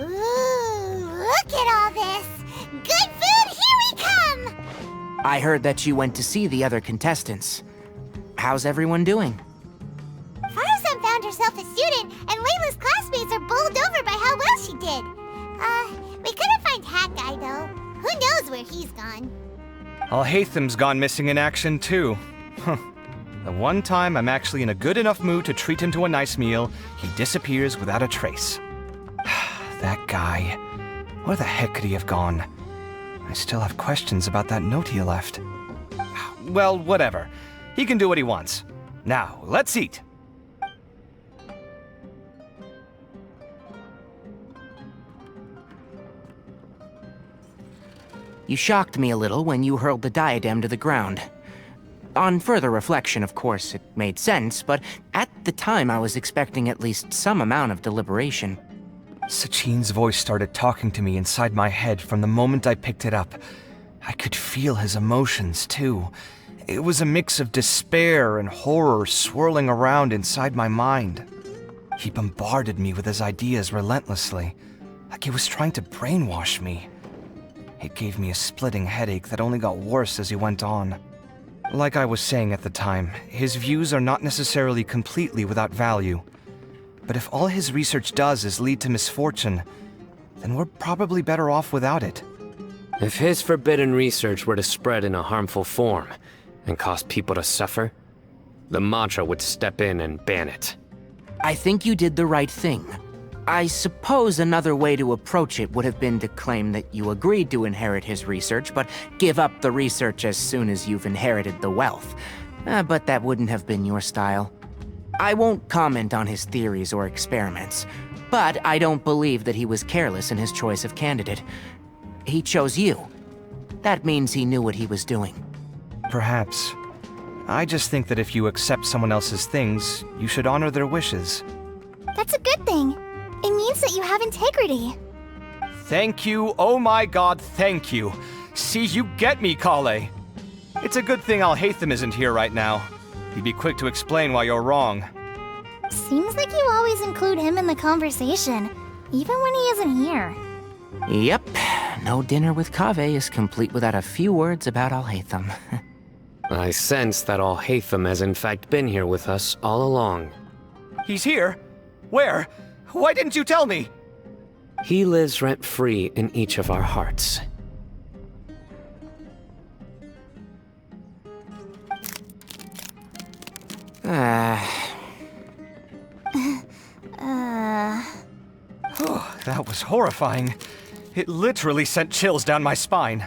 Ooh, look at all this! Good food, here we come! I heard that you went to see the other contestants. How's everyone doing? Farazan found herself a student, and Layla's classmates are bowled over by how well she did. We couldn't find Hat Guy, though. Who knows where he's gone? Al-Haytham's gone missing in action, too. Huh. The one time I'm actually in a good enough mood to treat him to a nice meal, he disappears without a trace. That guy. Where the heck could he have gone? I still have questions about that note he left. Well, whatever. He can do what he wants. Now, let's eat. You shocked me a little when you hurled the diadem to the ground. On further reflection, of course, it made sense, but at the time I was expecting at least some amount of deliberation. Sachin's voice started talking to me inside my head from the moment I picked it up. I could feel his emotions, too. It was a mix of despair and horror swirling around inside my mind. He bombarded me with his ideas relentlessly, like he was trying to brainwash me. It gave me a splitting headache that only got worse as he went on. Like I was saying at the time, his views are not necessarily completely without value. But if all his research does is lead to misfortune, then we're probably better off without it. If his forbidden research were to spread in a harmful form and cause people to suffer, the Mantra would step in and ban it. I think you did the right thing. I suppose another way to approach it would have been to claim that you agreed to inherit his research, but give up the research as soon as you've inherited the wealth. But that wouldn't have been your style. I won't comment on his theories or experiments, but I don't believe that he was careless in his choice of candidate. He chose you. That means he knew what he was doing. Perhaps. I just think that if you accept someone else's things, you should honor their wishes. That's a good thing. It means that you have integrity. Thank you, oh my god, thank you. See, you get me, Kale. It's a good thing Al-Haytham isn't here right now. He'd be quick to explain why you're wrong. Seems like you always include him in the conversation, even when he isn't here. Yep, no dinner with Kaveh is complete without a few words about Al-Haytham. I sense that Al-Haytham has in fact been here with us all along. He's here? Where? Why didn't you tell me? He lives rent-free in each of our hearts. That was horrifying. It literally sent chills down my spine.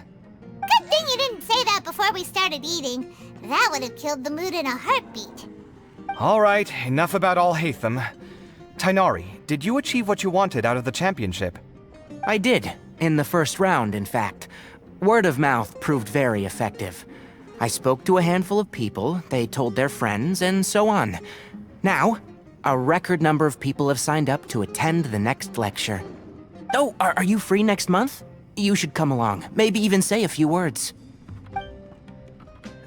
Good thing you didn't say that before we started eating. That would have killed the mood in a heartbeat. Alright, enough about Alhaitham. Tighnari, did you achieve what you wanted out of the championship? I did, in the first round, in fact. Word of mouth proved very effective. I spoke to a handful of people, they told their friends, and so on. Now, a record number of people have signed up to attend the next lecture. Oh, are you free next month? You should come along, maybe even say a few words.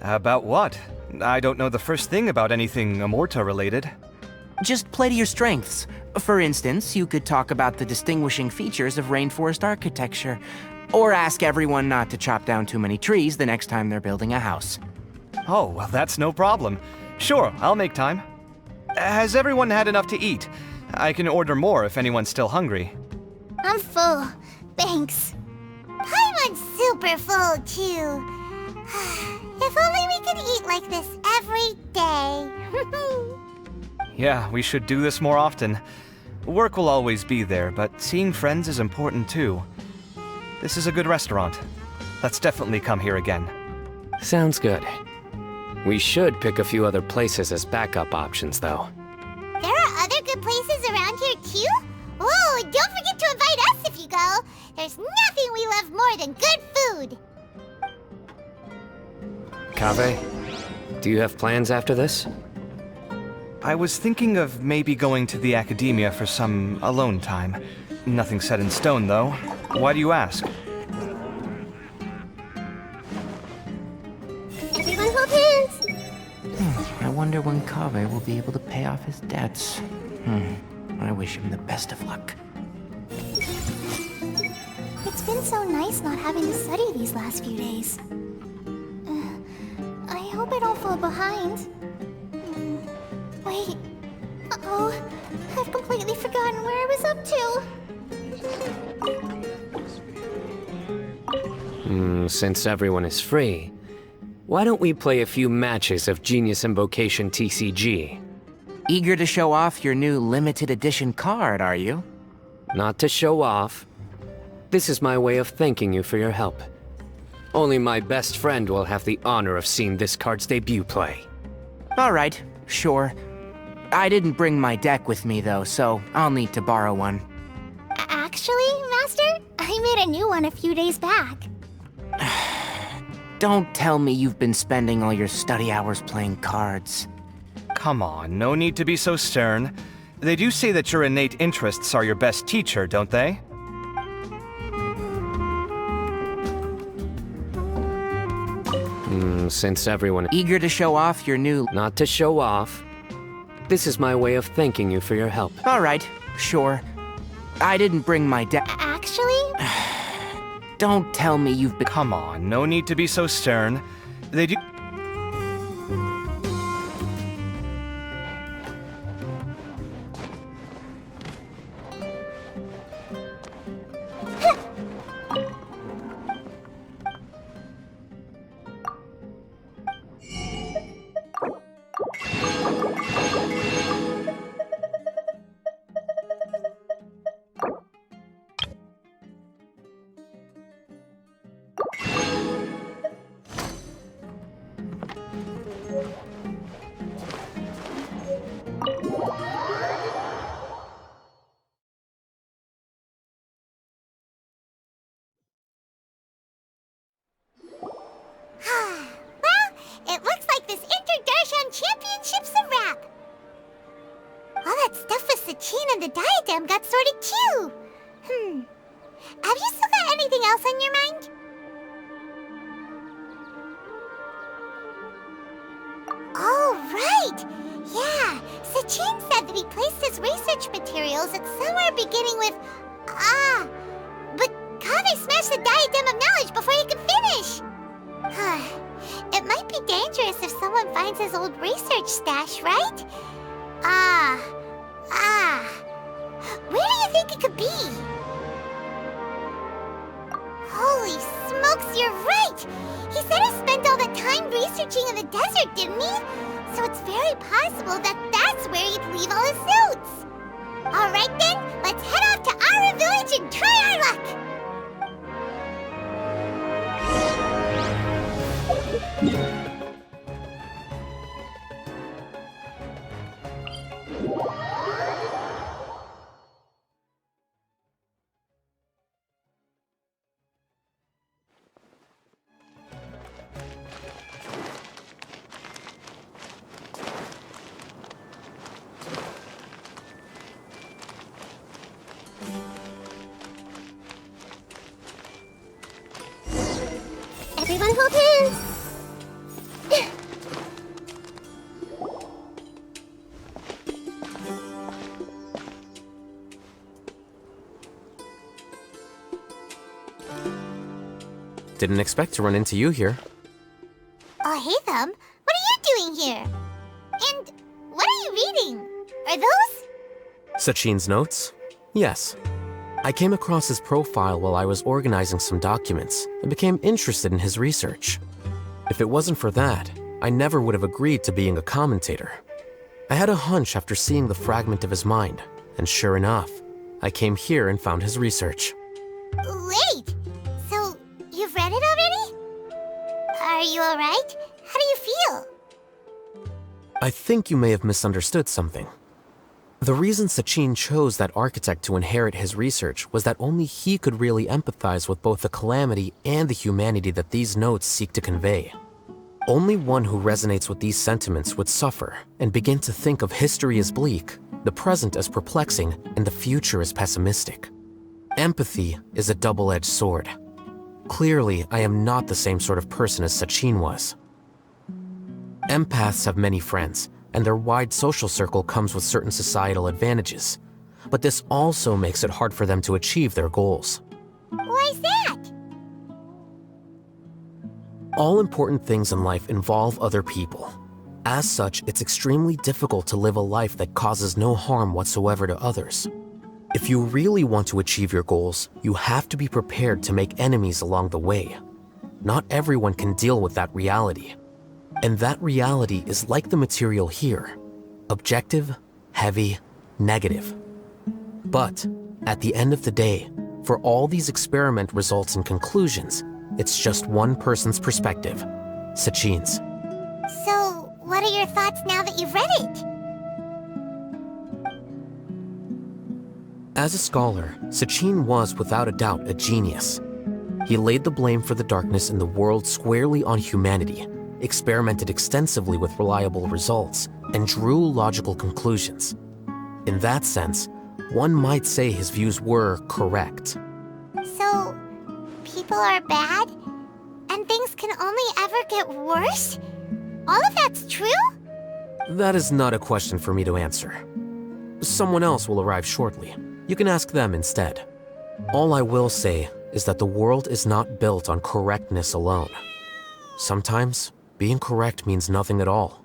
About what? I don't know the first thing about anything Amorta-related. Just play to your strengths. For instance, you could talk about the distinguishing features of rainforest architecture, or ask everyone not to chop down too many trees the next time they're building a house. Oh, well, that's no problem. Sure, I'll make time. Has everyone had enough to eat? I can order more if anyone's still hungry. I'm full. Thanks. I'm super full, too. If only we could eat like this every day. Yeah, we should do this more often. Work will always be there, but seeing friends is important too. This is a good restaurant. Let's definitely come here again. Sounds good. We should pick a few other places as backup options, though. There are other good places around here, too? Oh, and don't forget to invite us if you go. There's nothing we love more than good food. Kaveh, do you have plans after this? I was thinking of maybe going to the academia for some alone time. Nothing set in stone, though. Why do you ask? Everyone hold hands! I wonder when Kaveh will be able to pay off his debts. I wish him the best of luck. It's been so nice not having to study these last few days. I hope I don't fall behind. Wait. Uh-oh. I've completely forgotten where I was up to. Since everyone is free, why don't we play a few matches of Genius Invocation TCG? Eager to show off your new limited edition card, are you? Not to show off. This is my way of thanking you for your help. Only my best friend will have the honor of seeing this card's debut play. Alright, sure. I didn't bring my deck with me though, so I'll need to borrow one. Actually, Master, I made a new one a few days back. Don't tell me you've been spending all your study hours playing cards. Come on, no need to be so stern. They do say that your innate interests are your best teacher, don't they? Since everyone... Eager to show off your new... Not to show off. This is my way of thanking you for your help. Alright, sure. I didn't bring my deck... Actually? Don't tell me you've been... Come on, no need to be so stern. They do... It looks like this Inter-Darshan Championship's a wrap. All that stuff with Sachin and the diadem got sorted too. Have you still got anything else on your mind? Oh, right! Yeah, Sachin said that he placed his research materials at somewhere beginning with... but Kaveh smashed the diadem of knowledge before he could finish! It might be dangerous if someone finds his old research stash, right? could be. Holy smokes, you're right! He said he spent all that time researching in the desert, didn't he? So it's very possible that that's where he'd leave all his notes. Alright then, let's head off to our village and try our luck! Everyone hold hands! Didn't expect to run into you here. Oh, hey, Thumb. What are you doing here? And what are you reading? Are those? Sachin's notes? Yes. I came across his profile while I was organizing some documents and became interested in his research. If it wasn't for that, I never would have agreed to being a commentator. I had a hunch after seeing the fragment of his mind, and sure enough, I came here and found his research. Wait! So, you've read it already? Are you alright? How do you feel? I think you may have misunderstood something. The reason Sachin chose that architect to inherit his research was that only he could really empathize with both the calamity and the humanity that these notes seek to convey. Only one who resonates with these sentiments would suffer and begin to think of history as bleak, the present as perplexing, and the future as pessimistic. Empathy is a double-edged sword. Clearly, I am not the same sort of person as Sachin was. Empaths have many friends, and their wide social circle comes with certain societal advantages. But this also makes it hard for them to achieve their goals. Why's that? All important things in life involve other people. As such, it's extremely difficult to live a life that causes no harm whatsoever to others. If you really want to achieve your goals, you have to be prepared to make enemies along the way. Not everyone can deal with that reality. And that reality is like the material here. Objective, heavy, negative. But, at the end of the day, for all these experiment results and conclusions, it's just one person's perspective, Sachin's. So, what are your thoughts now that you've read it? As a scholar, Sachin was without a doubt a genius. He laid the blame for the darkness in the world squarely on humanity, experimented extensively with reliable results, and drew logical conclusions. In that sense, one might say his views were correct. So, people are bad? And things can only ever get worse? All of that's true? That is not a question for me to answer. Someone else will arrive shortly. You can ask them instead. All I will say is that the world is not built on correctness alone. Sometimes, being correct means nothing at all.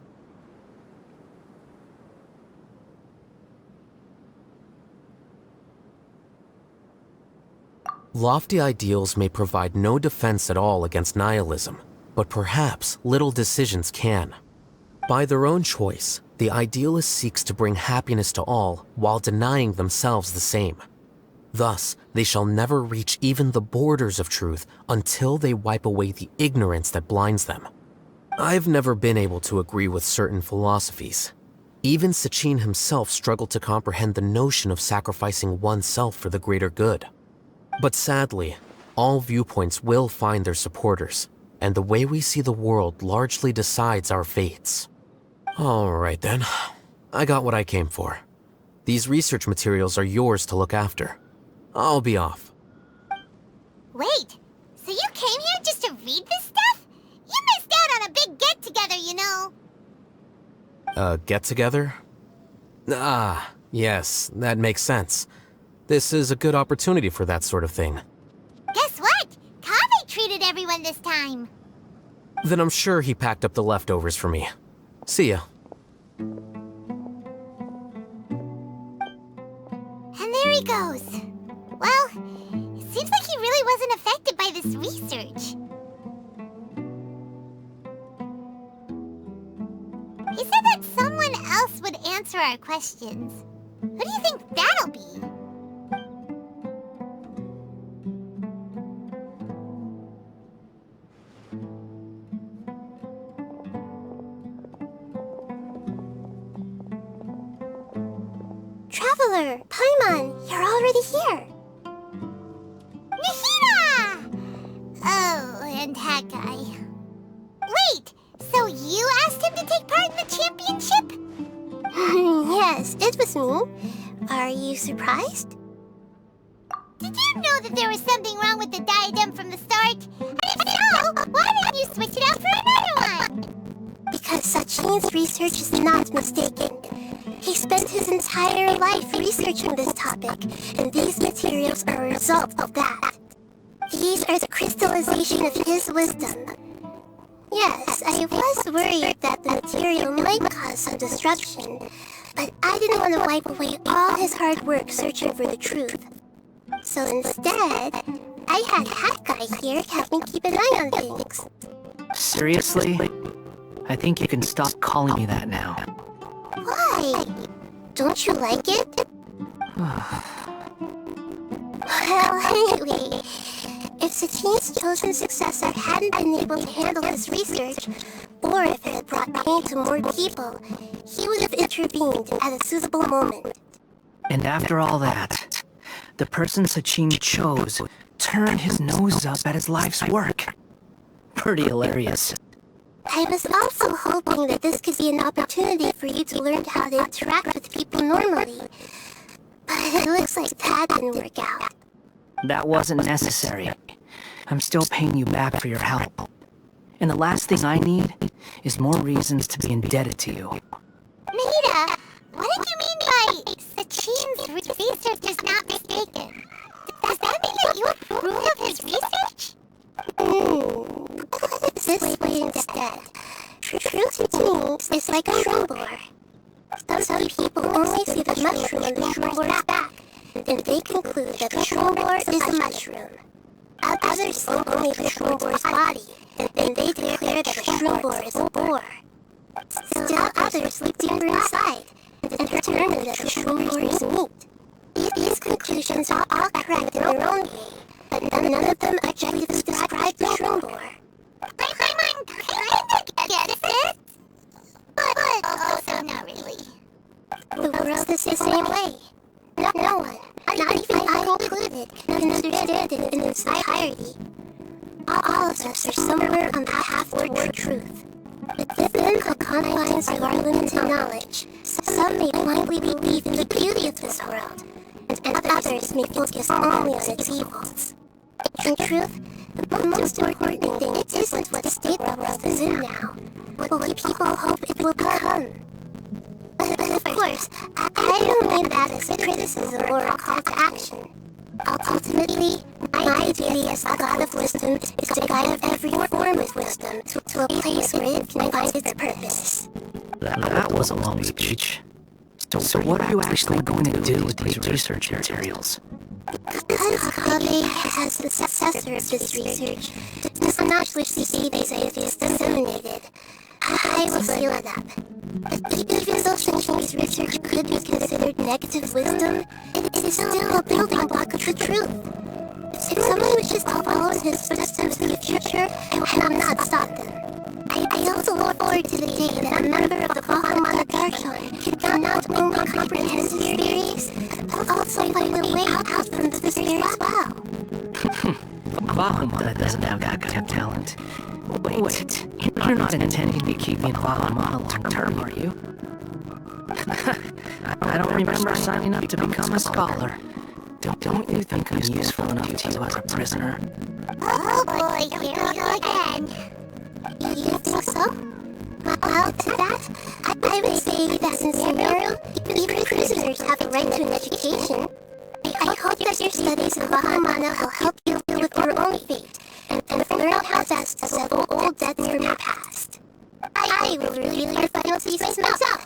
Lofty ideals may provide no defense at all against nihilism, but perhaps little decisions can. By their own choice, the idealist seeks to bring happiness to all while denying themselves the same. Thus, they shall never reach even the borders of truth until they wipe away the ignorance that blinds them. I've never been able to agree with certain philosophies. Even Sachin himself struggled to comprehend the notion of sacrificing oneself for the greater good. But sadly, all viewpoints will find their supporters, and the way we see the world largely decides our fates. All right then, I got what I came for. These research materials are yours to look after. I'll be off. Wait, so you came here just to read this stuff? You missed out on a big get-together, you know. Get-together? Ah, yes, that makes sense. This is a good opportunity for that sort of thing. Guess what? Kaveh treated everyone this time. Then I'm sure he packed up the leftovers for me. See ya. And there he goes. It seems like he really wasn't affected by this research. He said that someone else would answer our questions. Who do you think that'll be? Traveler, Paimon, you're already here. Nahida! Oh, and Hakai. Wait, so you asked him to take part in the championship? Yes, it was me. Are you surprised? Did you know that there was something wrong with the diadem from the start? And if so, why didn't you switch it out for another one? Because Sachin's research is not mistaken. He spent his entire life researching this topic, and these materials are a result of that. These are the crystallization of his wisdom. Yes, I was worried that the material might cause some destruction, but I didn't want to wipe away all his hard work searching for the truth. So instead, I had Hakai here help me keep an eye on things. Seriously? I think you can stop calling me that now. Why? Don't you like it? Well, anyway, if Sachin's chosen successor hadn't been able to handle his research, or if it had brought pain to more people, he would have intervened at a suitable moment. And after all that, the person Sachin chose turned his nose up at his life's work. Pretty hilarious. I was also hoping that this could be an opportunity for you to learn how to interact with people normally. But it looks like that didn't work out. That wasn't necessary. I'm still paying you back for your help. And the last thing I need is more reasons to be indebted to you. Nahida, what did you mean by Sachin's research is not mistaken? Does that mean that you approve of his research? Put it this way instead. Truth to me is like a shroom borer. Some people only see the mushroom on the shroom borer's back, and they conclude that the shroom borer is a mushroom. Others see only the shroom borer's body, and they declare that the shroom borer is a boar. Still others look deeper inside, and determine that the shroom borer is meat. These conclusions are all correct in their own way, but none of them objectively describe the shroom borer. Paimon kinda gets it, but also not really. The world is the same way. No one, not even I included, can understand it in its entirety. All of us are somewhere on the half-word truth. Within the confines of our limited knowledge, some may blindly believe in the beauty of this world, and others may focus only on its evils. In truth, the most important thing isn't what state the world is in now, but what people hope it will become. But of course, I don't mean that as a criticism or a call to action. Ultimately, my duty as the God of Wisdom is to guide every form of wisdom to a place where it can find its purpose. That was a long speech. So what are you actually going to do with these research materials? Because Kaveh has the successor of this research, does not wish to see these ideas disseminated, I will seal it up. Even though Sachin's research could be considered negative wisdom, it is still a building block of the truth. If someone wishes to follow his footsteps in the future, I will not stop them. I also look forward to the day that a member of the Bahamana Darshan can not only comprehend his theories, but also find a way out from the despair as well. Bahamana doesn't have that kind of talent. Wait, you're not intending to keep me in Bahamana long term, are you? I don't remember signing up to become a scholar. Don't you think I'm useful enough to you as a prisoner? Oh boy, here we go again. You think so? Well, to that, I would say that in Sumeru, even prisoners have a right to an education. I hope that your studies in Bahamana will help you deal with your own fate, and learn how best to settle old debts from your past. I will really learn final thesis myself.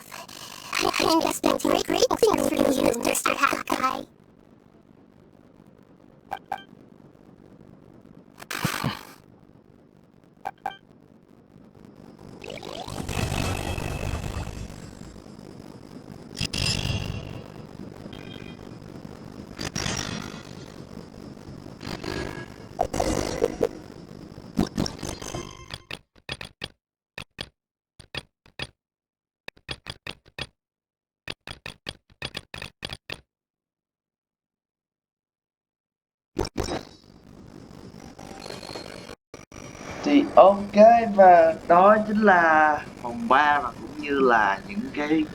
I'm expecting great things from you, Mr. Hakai. Thì ok, và đó chính là vòng 3 và cũng như là những cái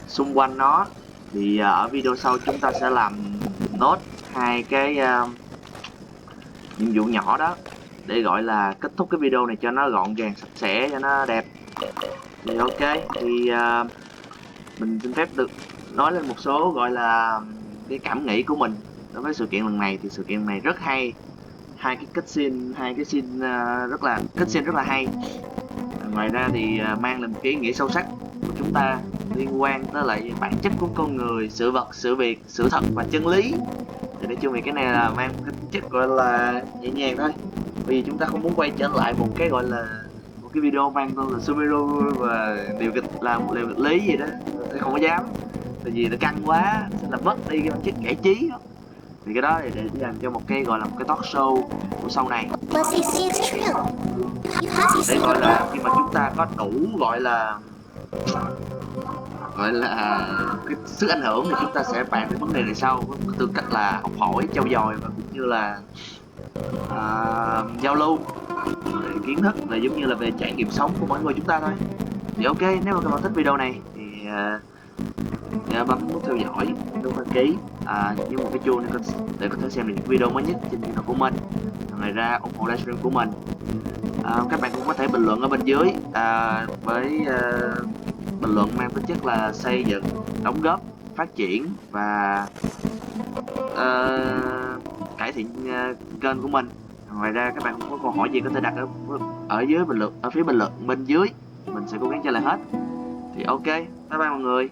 xung quanh nó. Thì ở video sau chúng ta sẽ làm nốt hai cái nhiệm vụ nhỏ đó để gọi là kết thúc cái video này cho nó gọn gàng, sạch sẽ, cho nó đẹp. Thì ok, thì mình xin phép được nói lên một số gọi là cái cảm nghĩ của mình đối với sự kiện lần này. Thì sự kiện này rất hay, hai cái scene rất là hay. Ngoài ra thì mang lên một cái ý nghĩa sâu sắc của chúng ta liên quan tới lại bản chất của con người, sự vật, sự việc, sự thật và chân lý. Thì nói chung thì cái này là mang một cái tính chất gọi là nhẹ nhàng thôi, vì chúng ta không muốn quay trở lại một cái gọi là một cái video mang tên là superhero và điều kịch lý gì đó. Tôi không có dám, tại vì nó căng quá sẽ làm mất đi cái bản chất giải trí đó. Thì cái đó thì để làm cho một cái gọi là một cái talk show của sau này, để gọi là khi mà chúng ta có đủ gọi là cái sức ảnh hưởng thì chúng ta sẽ bàn về vấn đề này sau với tư cách là học hỏi, trau dồi và cũng như là giao lưu về kiến thức, về giống như là về trải nghiệm sống của mỗi người chúng ta thôi. Thì ok, nếu mà các bạn thích video này thì bấm nút theo dõi, nút đăng ký, như một cái chuông để có thể xem được những video mới nhất trên channel của mình. Ngoài ra ủng hộ livestream của mình. Các bạn cũng có thể bình luận ở bên dưới với bình luận mang tính chất là xây dựng, đóng góp, phát triển và cải thiện kênh của mình. Ngoài ra các bạn cũng có câu hỏi gì có thể đặt ở dưới bình luận, ở phía bình luận bên dưới, mình sẽ cố gắng trả lời hết. Thì ok, bye bye mọi người.